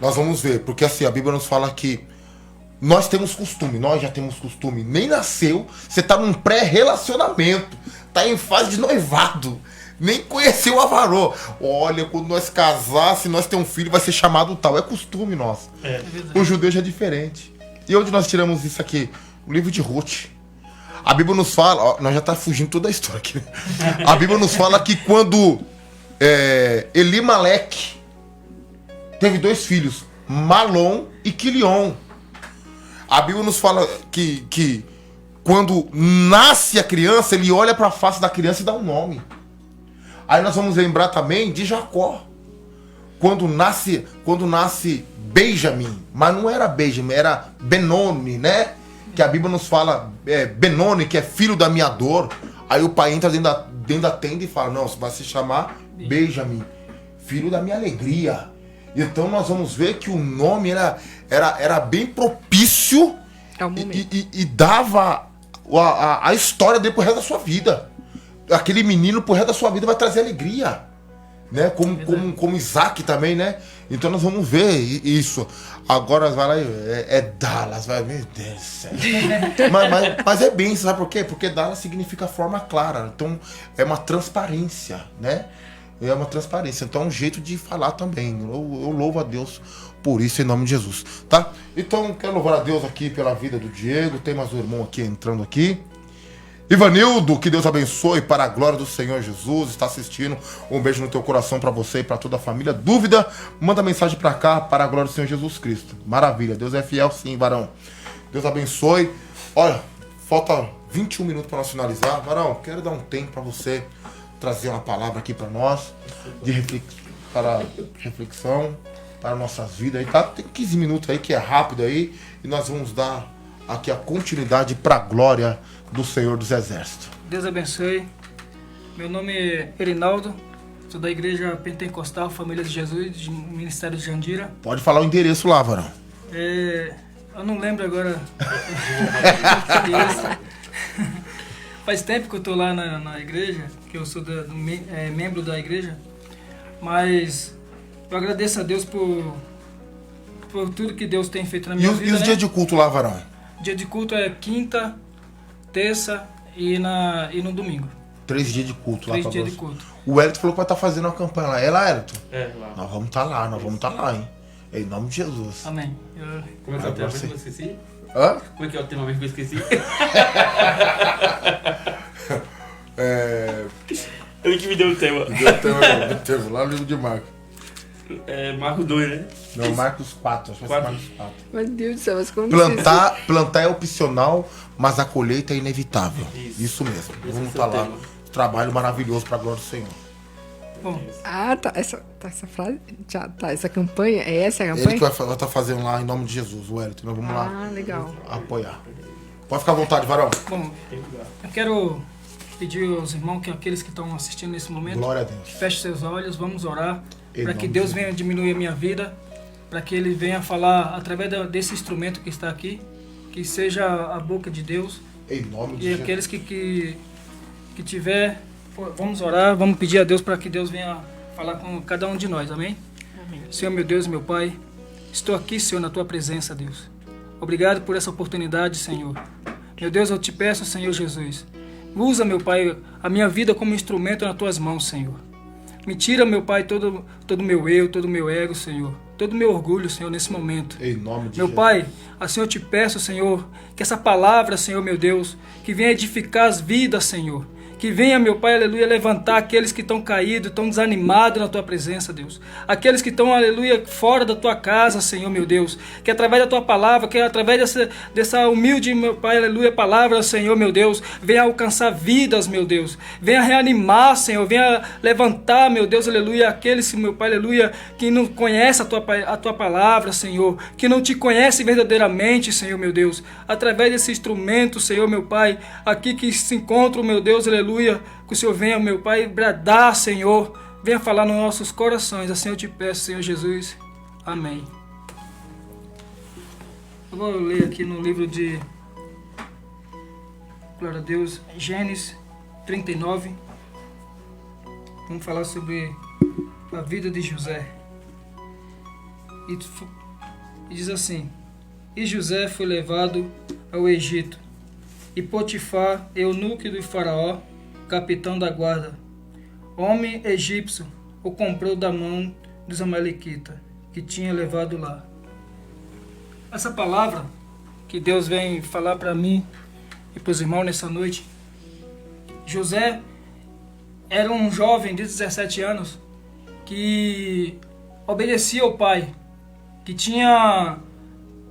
nós vamos ver, porque assim, a Bíblia nos fala que nós já temos costume, nem nasceu, você tá num pré-relacionamento, tá em fase de noivado, nem conheceu a varô. Olha, quando nós casar, se nós ter um filho, vai ser chamado tal, é costume nosso. O judeu já é diferente. E onde nós tiramos isso aqui? O livro de Ruth. A Bíblia nos fala, ó, nós já tá fugindo toda a história aqui. A Bíblia nos fala que quando Elimeleque teve 2 filhos, Malom e Quilion. A Bíblia nos fala que quando nasce a criança, ele olha para a face da criança e dá um nome. Aí nós vamos lembrar também de Jacó. Quando nasce Benjamim, mas não era Benjamim, era Benoni, né? Que a Bíblia nos fala, Benoni, que é filho da minha dor. Aí o pai entra dentro da tenda e fala, não, você vai se chamar Benjamim, filho da minha alegria. Então nós vamos ver que o nome era bem propício e dava a história dele pro resto da sua vida. Aquele menino pro resto da sua vida vai trazer alegria, né? Como Isaac também, né? Então nós vamos ver isso. Agora vai lá, Dallas, vai, meu Deus do céu. mas é bem, sabe por quê? Porque Dallas significa forma clara. Então é uma transparência, né? É uma transparência. Então é um jeito de falar também. Eu louvo a Deus por isso, em nome de Jesus, tá? Então quero louvar a Deus aqui pela vida do Diego. Tem mais um irmão aqui entrando aqui. Ivanildo, que Deus abençoe para a glória do Senhor Jesus. Está assistindo. Um beijo no teu coração para você e para toda a família. Dúvida? Manda mensagem para cá, para a glória do Senhor Jesus Cristo. Maravilha. Deus é fiel sim, varão. Deus abençoe. Olha, falta 21 minutos para nós finalizar. Varão, quero dar um tempo para você trazer uma palavra aqui para nós, para reflexão, para nossas vidas. Aí, tá? Tem 15 minutos aí, que é rápido aí, e nós vamos dar aqui a continuidade para a glória do Senhor dos Exércitos. Deus abençoe. Meu nome é Erinaldo, sou da Igreja Pentecostal Família de Jesus, do Ministério de Jandira. Pode falar o endereço lá, Varão. Eu não lembro agora. Faz tempo que eu estou lá na igreja, que eu sou membro da igreja, mas eu agradeço a Deus por tudo que Deus tem feito na minha vida. E os dias de culto lá, Varão? Dia de culto é quinta, terça e no domingo. 3 dias de culto lá. 3 dias de culto. O Elton falou que vai estar fazendo uma campanha lá. É lá, Elton? É, lá. Nós vamos estar lá, hein? Em nome de Jesus. Amém. Como é que é o tema mesmo que eu esqueci? Hã? Como é que é o tema mesmo que eu esqueci? Ele que me deu o tema. Teve lá no livro de Marcos. Marcos 2, né? Não, Marcos 4. Acho que vai ser 4. Marcos 4. Meu Deus do céu, mas como Plantar é opcional, mas a colheita é inevitável. Isso mesmo. Esse Vamos é estar o lá. tema. Trabalho maravilhoso para a glória do Senhor. Bom, tá. Essa frase. Já tá. Essa campanha. É essa a Ele campanha? que vai estar fazendo lá em nome de Jesus, o Elton. Nós vamos lá Ah, legal. apoiar. Pode ficar à vontade, Varão. bom, eu quero pedir aos irmãos, que aqueles que estão assistindo nesse momento, Glória a Deus. feche seus olhos, vamos orar, Em para nome que de Deus Jesus. venha diminuir a minha vida, para que Ele venha falar através desse instrumento que está aqui, que seja a boca de Deus, Em nome de e Jesus. aqueles que tiver, vamos orar, vamos pedir a Deus para que Deus venha falar com cada um de nós, amém? Amém. Senhor, meu Deus, meu Pai, estou aqui, Senhor, na Tua presença, Deus. Obrigado por essa oportunidade, Senhor. Meu Deus, eu te peço, Senhor Jesus, usa, meu Pai, a minha vida como instrumento nas Tuas mãos, Senhor. Me tira, meu Pai, todo o meu eu, todo o meu ego, Senhor. Todo o meu orgulho, Senhor, nesse momento. Em nome de Meu Jesus. Pai, assim eu te peço, Senhor, que essa palavra, Senhor, meu Deus, que venha edificar as vidas, Senhor. Que venha, meu Pai, aleluia, levantar aqueles que estão caídos, estão desanimados na Tua presença, Deus. Aqueles que estão, aleluia, fora da Tua casa, Senhor, meu Deus. Que através da Tua palavra, que através dessa humilde, meu Pai, aleluia, palavra, Senhor, meu Deus, venha alcançar vidas, meu Deus. Venha reanimar, Senhor, venha levantar, meu Deus, aleluia, aqueles, meu Pai, aleluia, que não conhecem a Tua palavra, Senhor. Que não Te conhecem verdadeiramente, Senhor, meu Deus. Através desse instrumento, Senhor, meu Pai, aqui que se encontram, meu Deus, aleluia, que o Senhor venha, meu Pai, bradar, Senhor, venha falar nos nossos corações, assim eu te peço, Senhor Jesus, amém. Eu vou ler aqui no livro de, glória a Deus, Gênesis 39, vamos falar sobre a vida de José, e diz assim: e José foi levado ao Egito, e Potifar, eunuco do faraó, capitão da guarda, homem egípcio, o comprou da mão dos amalequitas, que tinha levado lá. Essa palavra que Deus vem falar para mim e para os irmãos nessa noite. José era um jovem de 17 anos que obedecia ao pai, que tinha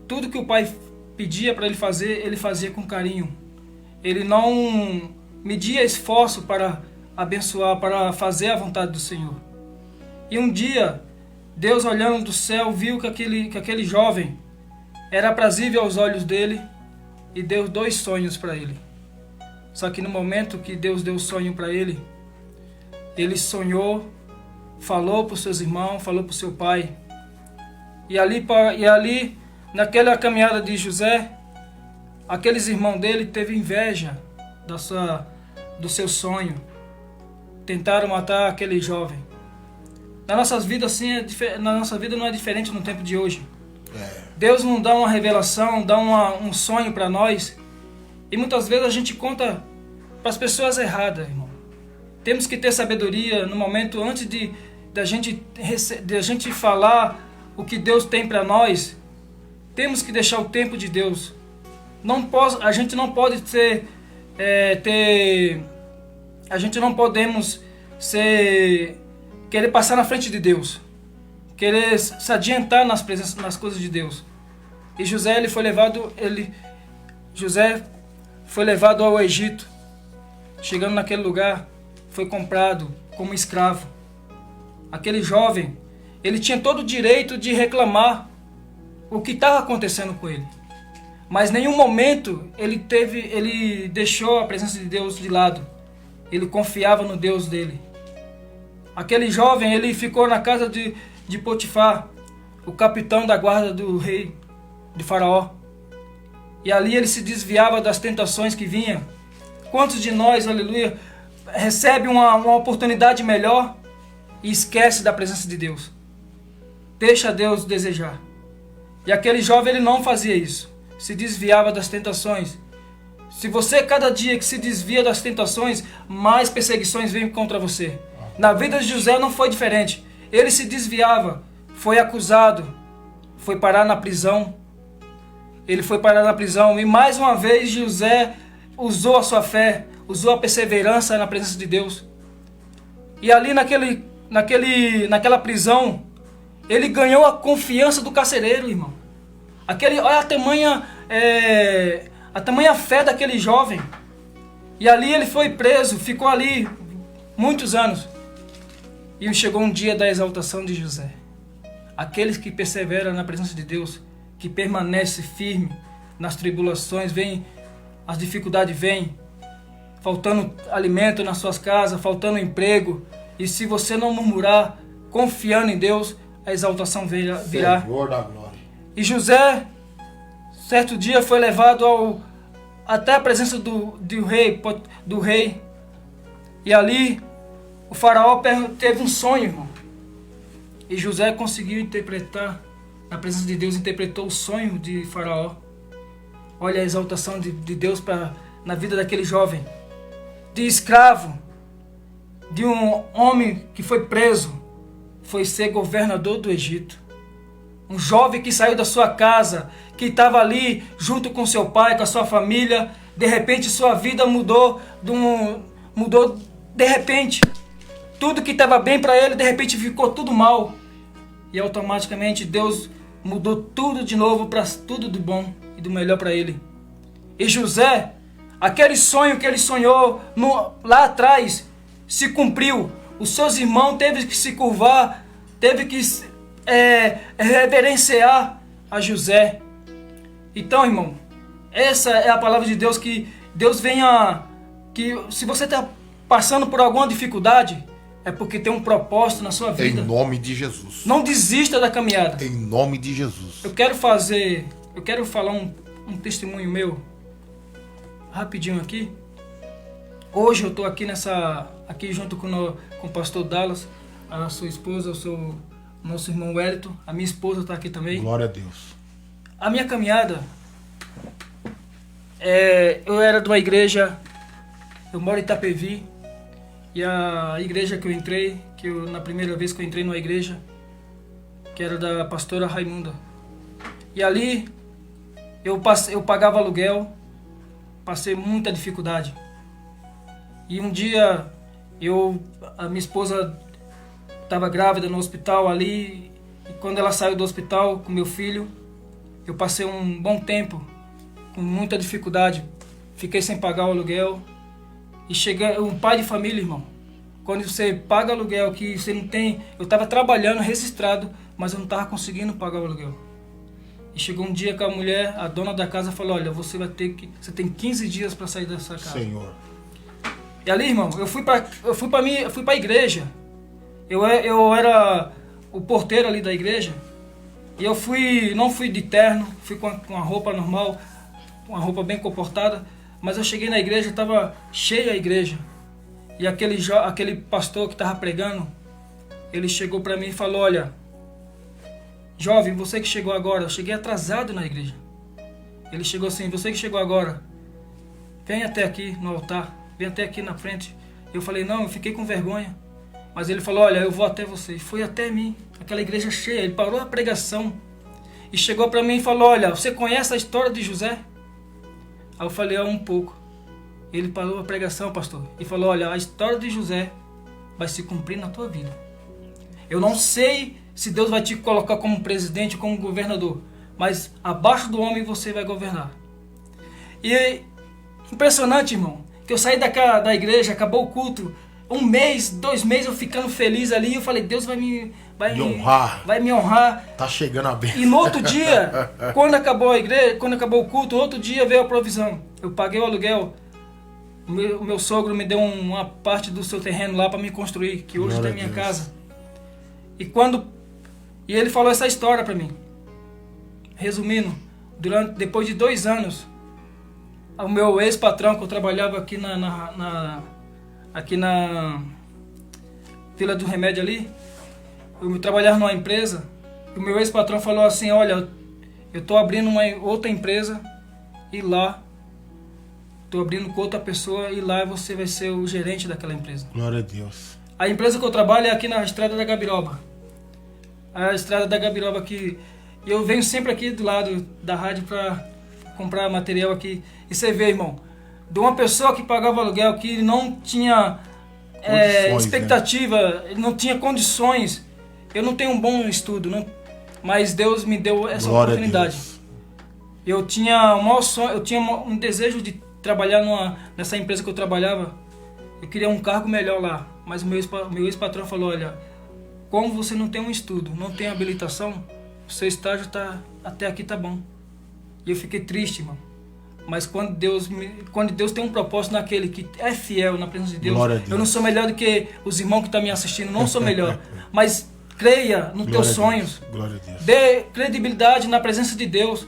tudo que o pai pedia para ele fazia com carinho. Ele não media esforço para abençoar, para fazer a vontade do Senhor. E um dia, Deus olhando do céu, viu que aquele jovem era aprazível aos olhos dele e deu 2 sonhos para ele. Só que no momento que Deus deu o sonho para ele, ele sonhou, falou para os seus irmãos, falou para o seu pai. E ali, naquela caminhada de José, aqueles irmãos dele teve inveja do seu sonho. Tentaram matar aquele jovem. Na nossa vida não é diferente no tempo de hoje. Deus não dá uma revelação, dá um sonho para nós. E muitas vezes a gente conta para as pessoas erradas, irmão. Temos que ter sabedoria no momento antes de a gente falar o que Deus tem para nós. Temos que deixar o tempo de Deus. A gente não pode a gente não podemos querer passar na frente de Deus, querer se adiantar nas coisas de Deus. E José, José foi levado ao Egito. Chegando naquele lugar, foi comprado como escravo. Aquele jovem, ele tinha todo o direito de reclamar o que estava acontecendo com ele. Mas em nenhum momento ele deixou a presença de Deus de lado. Ele confiava no Deus dele. Aquele jovem, ele ficou na casa de Potifar, o capitão da guarda do rei, de Faraó. E ali ele se desviava das tentações que vinham. Quantos de nós, aleluia, recebe uma oportunidade melhor e esquece da presença de Deus? Deixa Deus desejar. E aquele jovem, ele não fazia isso. Se desviava das tentações. Se você, cada dia que se desvia das tentações, mais perseguições vêm contra você. Na vida de José não foi diferente. Ele se desviava, foi acusado, foi parar na prisão. Ele foi parar na prisão e mais uma vez José usou a sua fé, usou a perseverança na presença de Deus. E ali naquela prisão, ele ganhou a confiança do carcereiro, irmão. Olha a tamanha fé daquele jovem. E ali ele foi preso, ficou ali muitos anos. E chegou um dia da exaltação de José. Aqueles que perseveram na presença de Deus, que permanece firme nas tribulações, as dificuldades vêm, faltando alimento nas suas casas, faltando emprego. E se você não murmurar, confiando em Deus, a exaltação virá. Senhor da glória. E José, certo dia, foi levado até a presença do rei. E ali, o faraó teve um sonho, irmão. E José conseguiu interpretar, na presença de Deus, interpretou o sonho de faraó. Olha a exaltação de Deus na vida daquele jovem. De escravo, de um homem que foi preso, foi ser governador do Egito. Um jovem que saiu da sua casa, que estava ali junto com seu pai, com a sua família. De repente sua vida mudou de repente. Tudo que estava bem para ele, de repente ficou tudo mal. E automaticamente Deus mudou tudo de novo para tudo do bom e do melhor para ele. E José, aquele sonho que ele sonhou lá atrás, se cumpriu. Os seus irmãos teve que se curvar, teve que reverenciar a José. Então, irmão, essa é a palavra de Deus, que Deus venha, que se você está passando por alguma dificuldade, é porque tem um propósito na sua vida. Em nome de Jesus. Não desista da caminhada. Em nome de Jesus. Eu quero falar um testemunho meu, rapidinho aqui. Hoje eu estou aqui junto com o pastor Dallas, a sua esposa, o nosso irmão Wellington, a minha esposa está aqui também. Glória a Deus. A minha caminhada, eu era de uma igreja, eu moro em Itapevi, e a igreja que eu entrei, na primeira vez que eu entrei numa igreja, que era da pastora Raimunda. E ali eu pagava aluguel, passei muita dificuldade. E um dia a minha esposa estava grávida no hospital ali, e quando ela saiu do hospital com meu filho, eu passei um bom tempo com muita dificuldade. Fiquei sem pagar o aluguel. E cheguei, um pai de família, irmão, quando você paga aluguel que você não tem... Eu estava trabalhando, registrado, mas eu não estava conseguindo pagar o aluguel. E chegou um dia que a mulher, a dona da casa, falou: olha, você tem 15 dias para sair dessa casa. Senhor. E ali, irmão, eu fui para a igreja. Eu era o porteiro ali da igreja. E eu não fui de terno, fui com uma roupa normal, uma roupa bem comportada. Mas eu cheguei na igreja, estava cheia a igreja. E aquele pastor que estava pregando, ele chegou para mim e falou: olha, jovem, você que chegou agora, eu cheguei atrasado na igreja. Ele chegou assim: você que chegou agora, vem até aqui no altar, vem até aqui na frente. Eu falei: não, eu fiquei com vergonha. Mas ele falou: olha, eu vou até você. E foi até mim, aquela igreja cheia. Ele parou a pregação e chegou para mim e falou: olha, você conhece a história de José? Aí eu falei: um pouco. Ele parou a pregação, pastor, e falou: olha, a história de José vai se cumprir na tua vida. Eu não sei se Deus vai te colocar como presidente, como governador, mas abaixo do homem você vai governar. E Impressionante, irmão. Que eu saí da igreja, acabou o culto. 1 mês, 2 meses eu ficando feliz ali. Eu falei, Deus vai me honrar. Vai me honrar. Tá chegando a bênção. E no outro dia, quando acabou a igreja, quando acabou o culto, outro dia veio a provisão. Eu paguei o aluguel. O meu sogro me deu uma parte do seu terreno lá para me construir, que hoje está em minha casa. E ele falou essa história para mim. Resumindo, depois de 2 anos, o meu ex-patrão, que eu trabalhava aqui aqui na Vila do Remédio ali, eu trabalhava numa empresa, e o meu ex-patrão falou assim, olha, eu estou abrindo uma outra empresa, e lá, estou abrindo com outra pessoa, e lá você vai ser o gerente daquela empresa. Glória a Deus. A empresa que eu trabalho é aqui na Estrada da Gabiroba. A Estrada da Gabiroba que eu venho sempre aqui do lado da rádio para comprar material aqui. E você vê, irmão, de uma pessoa que pagava aluguel, que não tinha expectativa, né? Não tinha condições. Eu não tenho um bom estudo, mas Deus me deu essa oportunidade. Eu tinha um desejo de trabalhar nessa empresa que eu trabalhava. Eu queria um cargo melhor lá, mas o meu ex-patrão falou, olha, como você não tem um estudo, não tem habilitação, o seu estágio até aqui tá bom. E eu fiquei triste, irmão. Mas quando Deus tem um propósito naquele que é fiel na presença de Deus, eu não sou melhor do que os irmãos que estão me assistindo, não sou melhor. Mas creia nos teus sonhos. Glória a Deus. Dê credibilidade na presença de Deus.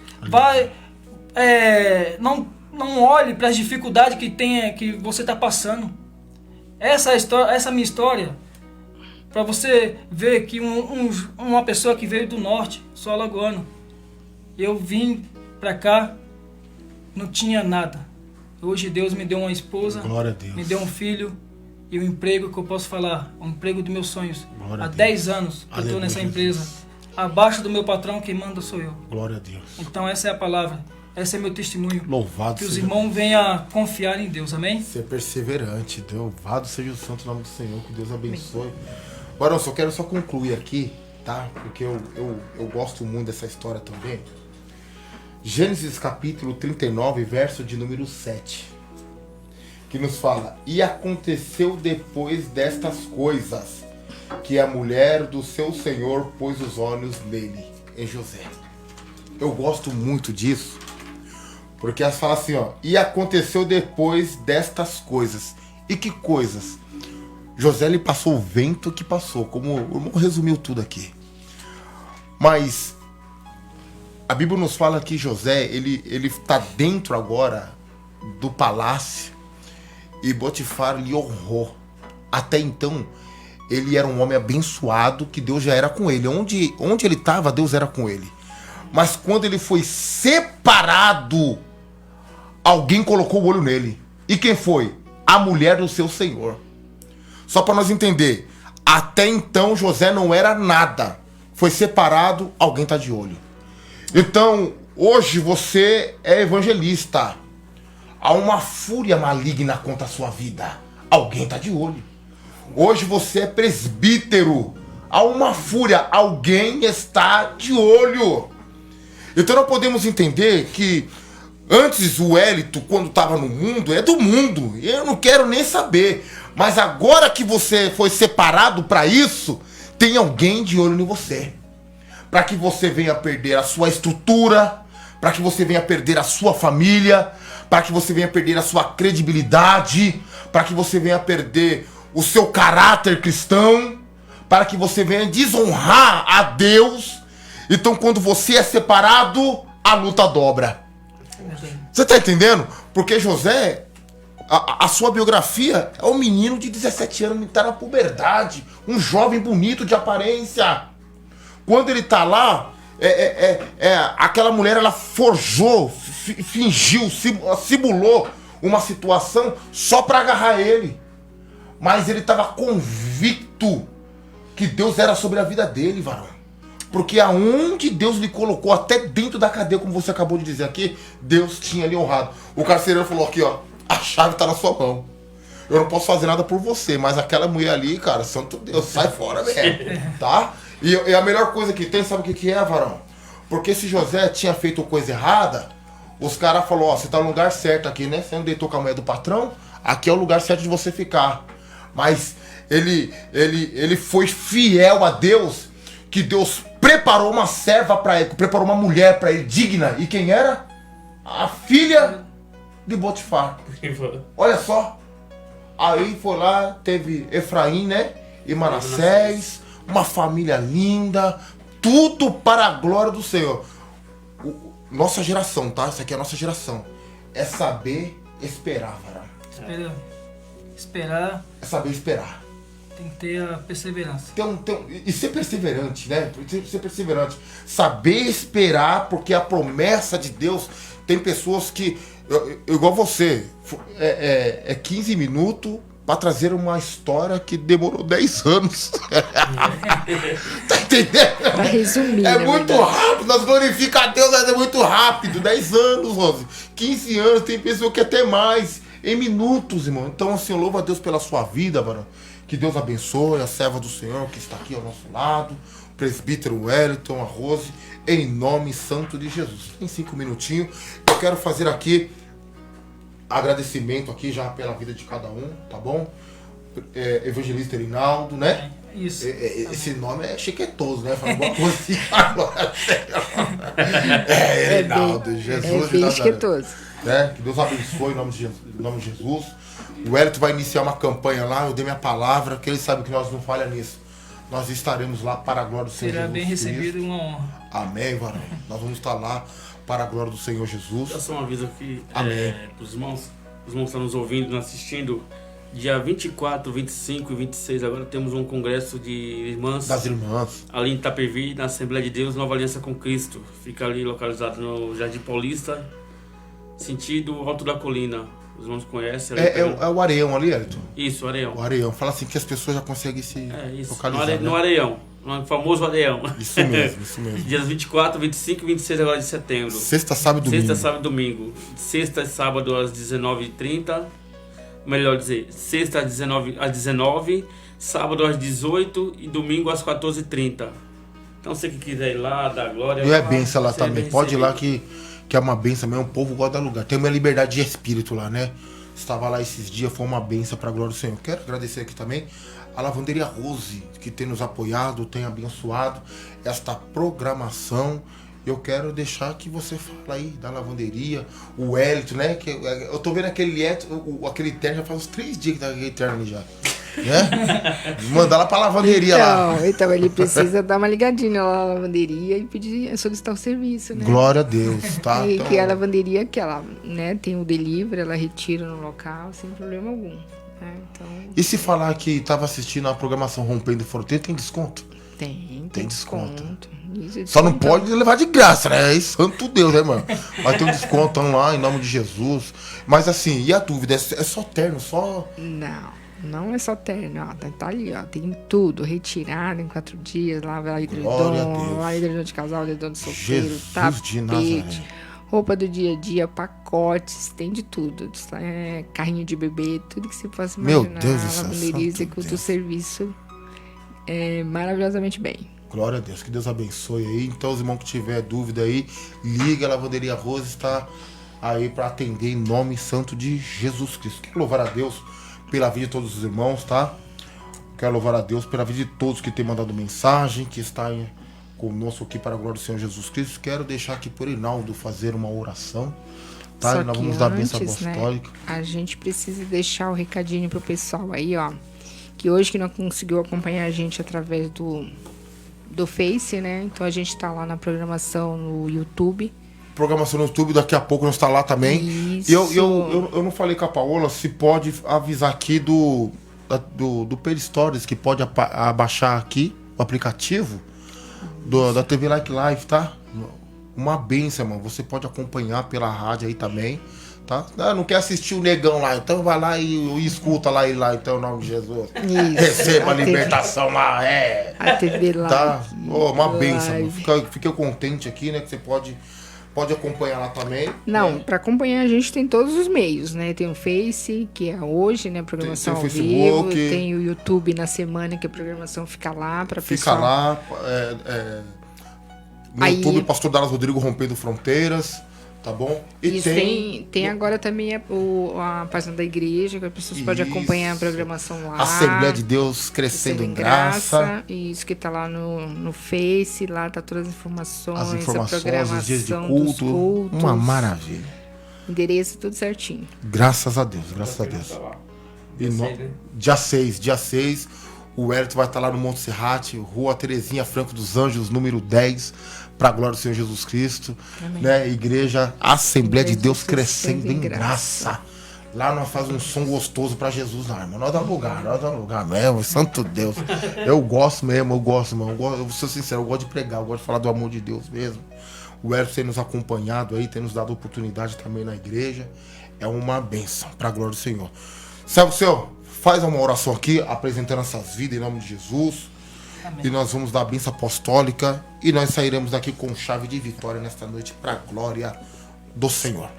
Não olhe para as dificuldades que você está passando. Essa minha história, para você ver que uma pessoa que veio do norte, sou alagoano, eu vim para cá, não tinha nada. Hoje Deus me deu uma esposa, me deu um filho e um emprego que eu posso falar, um emprego dos meus sonhos. Há 10 anos que eu estou nessa empresa. Abaixo do meu patrão, quem manda sou eu. Glória a Deus. Então essa é a palavra, esse é meu testemunho. Louvado que os irmãos venham confiar em Deus, amém? Ser perseverante, louvado seja o santo nome do Senhor, que Deus abençoe. Agora eu quero concluir aqui, tá? Porque eu gosto muito dessa história também. Gênesis capítulo 39, verso de número 7, que nos fala: e aconteceu depois destas coisas, que a mulher do seu senhor pôs os olhos nele, em José. Eu gosto muito disso, porque elas falam assim, ó, e aconteceu depois destas coisas. E que coisas? José, ele passou o vento que passou, como o irmão resumiu tudo aqui. Mas a Bíblia nos fala que José, ele está dentro agora do palácio, e Potifar lhe honrou. Até então, ele era um homem abençoado, que Deus já era com ele. Onde ele estava, Deus era com ele. Mas quando ele foi separado, alguém colocou o olho nele. E quem foi? A mulher do seu senhor. Só para nós entender, até então José não era nada. Foi separado, alguém está de olho. Então, hoje você é evangelista. Há uma fúria maligna contra a sua vida. Alguém está de olho. Hoje você é presbítero. Há uma fúria. Alguém está de olho. Então nós podemos entender que antes o Wellington, quando estava no mundo, é do mundo. Eu não quero nem saber. Mas agora que você foi separado para isso, tem alguém de olho em você. Para que você venha perder a sua estrutura, para que você venha perder a sua família, para que você venha perder a sua credibilidade, para que você venha perder o seu caráter cristão, para que você venha desonrar a Deus. Então, quando você é separado, a luta dobra. Você está entendendo? Porque José, a sua biografia é um menino de 17 anos, está na puberdade, um jovem bonito de aparência. Quando ele está lá, aquela mulher, ela forjou, fingiu, simulou uma situação só para agarrar ele. Mas ele estava convicto que Deus era sobre a vida dele, varão. Porque aonde Deus lhe colocou, até dentro da cadeia, como você acabou de dizer aqui, Deus tinha lhe honrado. O carcereiro falou aqui, ó, a chave está na sua mão. Eu não posso fazer nada por você, mas aquela mulher ali, cara, santo Deus, sai fora mesmo, tá? E a melhor coisa que tem, sabe o que é, varão? Porque se José tinha feito coisa errada, Os caras falaram, ó, você tá no lugar certo aqui, né? Você não deitou com a mulher do patrão? Aqui é o lugar certo de você ficar. Mas ele foi fiel a Deus, que Deus preparou uma serva pra ele, preparou uma mulher pra ele digna. E quem era? A filha de Potifar. Olha só. Aí foi lá, teve Efraim, né? E Manassés, uma família linda, tudo para a glória do Senhor. Nossa geração, tá? Essa aqui é a nossa geração. É saber esperar, varão. Esperar. É saber esperar. Tem que ter a perseverança. E ser perseverante, né? Ser perseverante. Saber esperar, porque a promessa de Deus, tem pessoas que, igual você, é 15 minutos pra trazer uma história que demorou 10 anos. Tá entendendo? Pra resumir, É muito rápido, nós glorificamos a Deus, mas é muito rápido. 10 anos, Rose. 15 anos, tem pessoa que até mais. Em minutos, irmão. Então, assim, eu louvo a Deus pela sua vida, varão. Que Deus abençoe a serva do Senhor que está aqui ao nosso lado. O presbítero Wellington, a Rose. Em nome santo de Jesus. Em 5 minutinhos, eu quero fazer aqui agradecimento aqui já pela vida de cada um, tá bom? Evangelista Erinaldo, né? Isso. Esse nome é chiquetoso, né? Fala alguma coisa assim. Erinaldo, Jesus é bem chiquetoso. Né? Que Deus abençoe em nome de Jesus. O Wellington vai iniciar uma campanha lá, eu dei minha palavra, que ele sabe que nós não falha nisso. Nós estaremos lá para a glória do Senhor Jesus. Será bem recebido, uma honra. Amém, varão. Nós vamos estar lá para a glória do Senhor Jesus. Eu só um aviso aqui Amém. Para os irmãos que estão nos ouvindo, nos assistindo. Dia 24, 25 e 26, agora temos um congresso de irmãs. Das irmãs. Ali em Itapevi, na Assembleia de Deus, Nova Aliança com Cristo. Fica ali localizado no Jardim Paulista, sentido Alto da Colina. Os irmãos conhecem. É o Areião ali, Elton? Isso, o Areião. O Areião. Fala assim que as pessoas já conseguem se Isso, localizar. no Areião. No famoso Areião. Isso mesmo, isso mesmo. Dias 24, 25 e 26 agora de setembro. Sexta, sábado e domingo. Sexta, sábado e domingo. Sexta e sábado às 19h30. Melhor dizer, sexta às 19, sábado às 18 e domingo às 14h30. Então você que quiser ir lá, dar glória. E é benção lá você também. Pode ir lá que é uma benção mesmo. O povo gosta do lugar. Tem uma liberdade de espírito lá, né? Estava lá esses dias, foi uma benção para a glória do Senhor. Quero agradecer aqui também a Lavanderia Rose, que tem nos apoiado, tem abençoado esta programação. Eu quero deixar que você fale aí da lavanderia, o Wellington, né? Que eu tô vendo aquele terno, já faz uns 3 dias que tá aquele terno ali já. Né? Mandar lá pra lavanderia lá. Então ele precisa dar uma ligadinha lá na lavanderia e pedir, solicitar o serviço, né? Glória a Deus, tá? E então, que a lavanderia, que ela, né, tem o delivery, ela retira no local sem problema algum. Né? Então, e se falar que tava assistindo a programação Rompendo Fronteira, tem desconto? Tem desconto. Isso, só não pode levar de graça, né? É santo Deus, né, mano? Vai ter um desconto lá em nome de Jesus. Mas assim, e a dúvida? É só terno, só... Não é só terno, ó, tá ali, ó, tem tudo, retirado em 4 dias, lava edredom de casal, edredom de solteiro, Jesus tapete, de Nazaré. roupa do dia a dia, pacotes, tem de tudo, carrinho de bebê, tudo que você possa imaginar. Meu Deus do céu, a lavanderia executa o serviço maravilhosamente bem. Glória a Deus, que Deus abençoe aí. Então, os irmãos que tiver dúvida aí, liga, a Lavanderia Rose está aí para atender em nome santo de Jesus Cristo. Quero louvar a Deus pela vida de todos os irmãos, tá? Quero louvar a Deus pela vida de todos que têm mandado mensagem, que está conosco aqui para a glória do Senhor Jesus Cristo. Quero deixar aqui por Erinaldo fazer uma oração, tá? Só e nós que vamos dar a bênção antes, apostólica. Né, a gente precisa deixar o recadinho pro pessoal aí, ó, que hoje que não conseguiu acompanhar a gente através do Face, né? Então a gente tá lá na programação no YouTube. Programação no YouTube, daqui a pouco nós está lá também. Isso. E eu não falei com a Paola se pode avisar aqui do Play Stories, que pode abaixar aqui o aplicativo da TV Like Live, tá? Uma benção, mano. Você pode acompanhar pela rádio aí também, tá? Não quer assistir o Negão lá, então vai lá e escuta lá ele lá, então, em nome de Jesus. Isso, receba a libertação lá, a TV Like. Tá? Uma benção, mano. Fiquei contente aqui, né? Que você pode acompanhar lá também. Não, né? para acompanhar a gente tem todos os meios, né? Tem o Face, que é hoje, né? Programação tem ao Facebook, vivo. Tem o YouTube na semana, que a programação fica lá para Fica pessoal. lá. No Aí, YouTube, Pastor Dallas Rodrigo Rompendo Fronteiras. Tá bom? E tem agora também a página da igreja, que as pessoas podem acompanhar a programação lá. Assembleia de Deus Crescendo em Graça. Isso que tá lá no Face, lá tá todas as informações, a programação, os dias de culto, dos cultos. Uma maravilha. Endereço, tudo certinho. Graças a Deus, graças a Deus. Dia 6, o Hélito vai estar lá no Monte Serrate, Rua Terezinha Franco dos Anjos, número 10, para a glória do Senhor Jesus Cristo. Né? Igreja Assembleia de Deus Crescendo em Graça. Lá nós fazemos um som gostoso para Jesus, não, irmão. Nós dá lugar mesmo, santo Deus. Eu gosto mesmo, irmão. Eu vou ser sincero, eu gosto de pregar, eu gosto de falar do amor de Deus mesmo. O Hélito tem nos acompanhado aí, tem nos dado oportunidade também na igreja. É uma bênção para a glória do Senhor. Servo seu, faz uma oração aqui, apresentando essas vidas em nome de Jesus. Amém. E nós vamos dar a bênção apostólica e nós sairemos daqui com chave de vitória nesta noite para a glória do Senhor.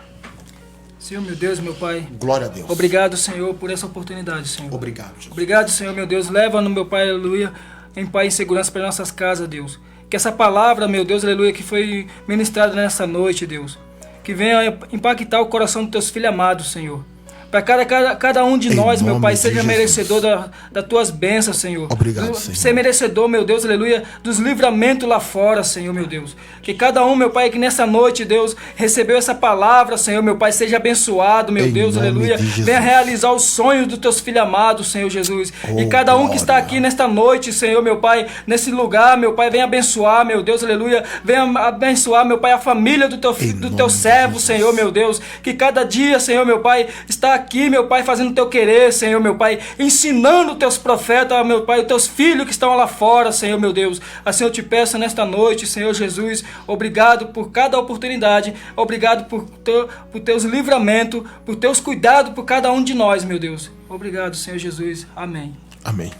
Senhor, meu Deus, meu Pai. Glória a Deus. Obrigado, Senhor, por essa oportunidade, Senhor. Obrigado, Jesus. Obrigado, Senhor, meu Deus. Leva-nos, meu Pai, aleluia, em paz e segurança para nossas casas, Deus. Que essa palavra, meu Deus, aleluia, que foi ministrada nessa noite, Deus, que venha impactar o coração dos teus filhos amados, Senhor. Para cada um de nós, meu Pai, seja merecedor das tuas bênçãos, Senhor. Obrigado, Senhor. Ser merecedor, meu Deus, aleluia, dos livramentos lá fora, Senhor, meu Deus. Que cada um, meu Pai, que nessa noite, Deus, recebeu essa palavra, Senhor, meu Pai, seja abençoado, meu Deus, aleluia. Venha realizar os sonhos dos teus filhos amados, Senhor Jesus. E cada um que está aqui nesta noite, Senhor, meu Pai, nesse lugar, meu Pai, venha abençoar, meu Deus, aleluia. Venha abençoar, meu Pai, a família do teu servo, Senhor, meu Deus. Que cada dia, Senhor, meu Pai, está aqui, meu Pai, fazendo o teu querer, Senhor, meu Pai, ensinando os teus profetas, meu Pai, os teus filhos que estão lá fora, Senhor, meu Deus. Assim eu te peço nesta noite, Senhor Jesus, obrigado por cada oportunidade, obrigado por teus livramentos, por teus cuidados por cada um de nós, meu Deus. Obrigado, Senhor Jesus. Amém. Amém.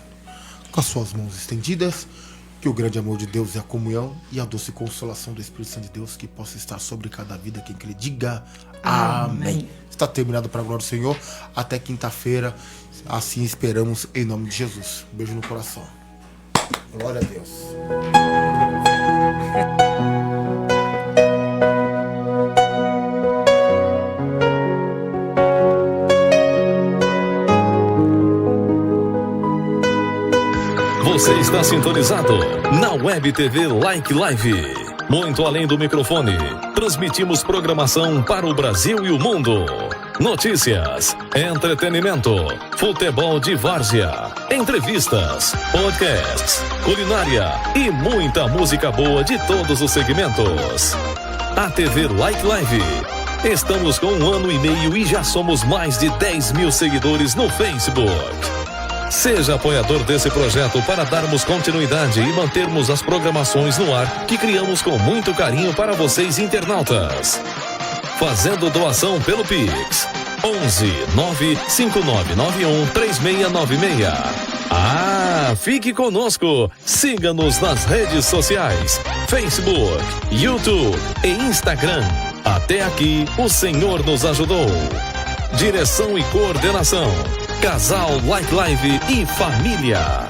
Com as suas mãos estendidas, que o grande amor de Deus e a comunhão e a doce consolação do Espírito Santo de Deus que possa estar sobre cada vida, quem que lhe diga amém. Está terminado para a glória do Senhor. Até quinta-feira, assim esperamos em nome de Jesus. Um beijo no coração. Glória a Deus. Você está sintonizado na Web TV Like Live. Muito além do microfone, transmitimos programação para o Brasil e o mundo. Notícias, entretenimento, futebol de várzea, entrevistas, podcasts, culinária e muita música boa de todos os segmentos. A TV Like Live. Estamos com 1 ano e meio e já somos mais de 10 mil seguidores no Facebook. Seja apoiador desse projeto para darmos continuidade e mantermos as programações no ar que criamos com muito carinho para vocês internautas. Fazendo doação pelo Pix 11 95991 3696. Fique conosco. Siga-nos nas redes sociais, Facebook, YouTube e Instagram. Até aqui o Senhor nos ajudou. Direção e coordenação, Casal Like Live e família.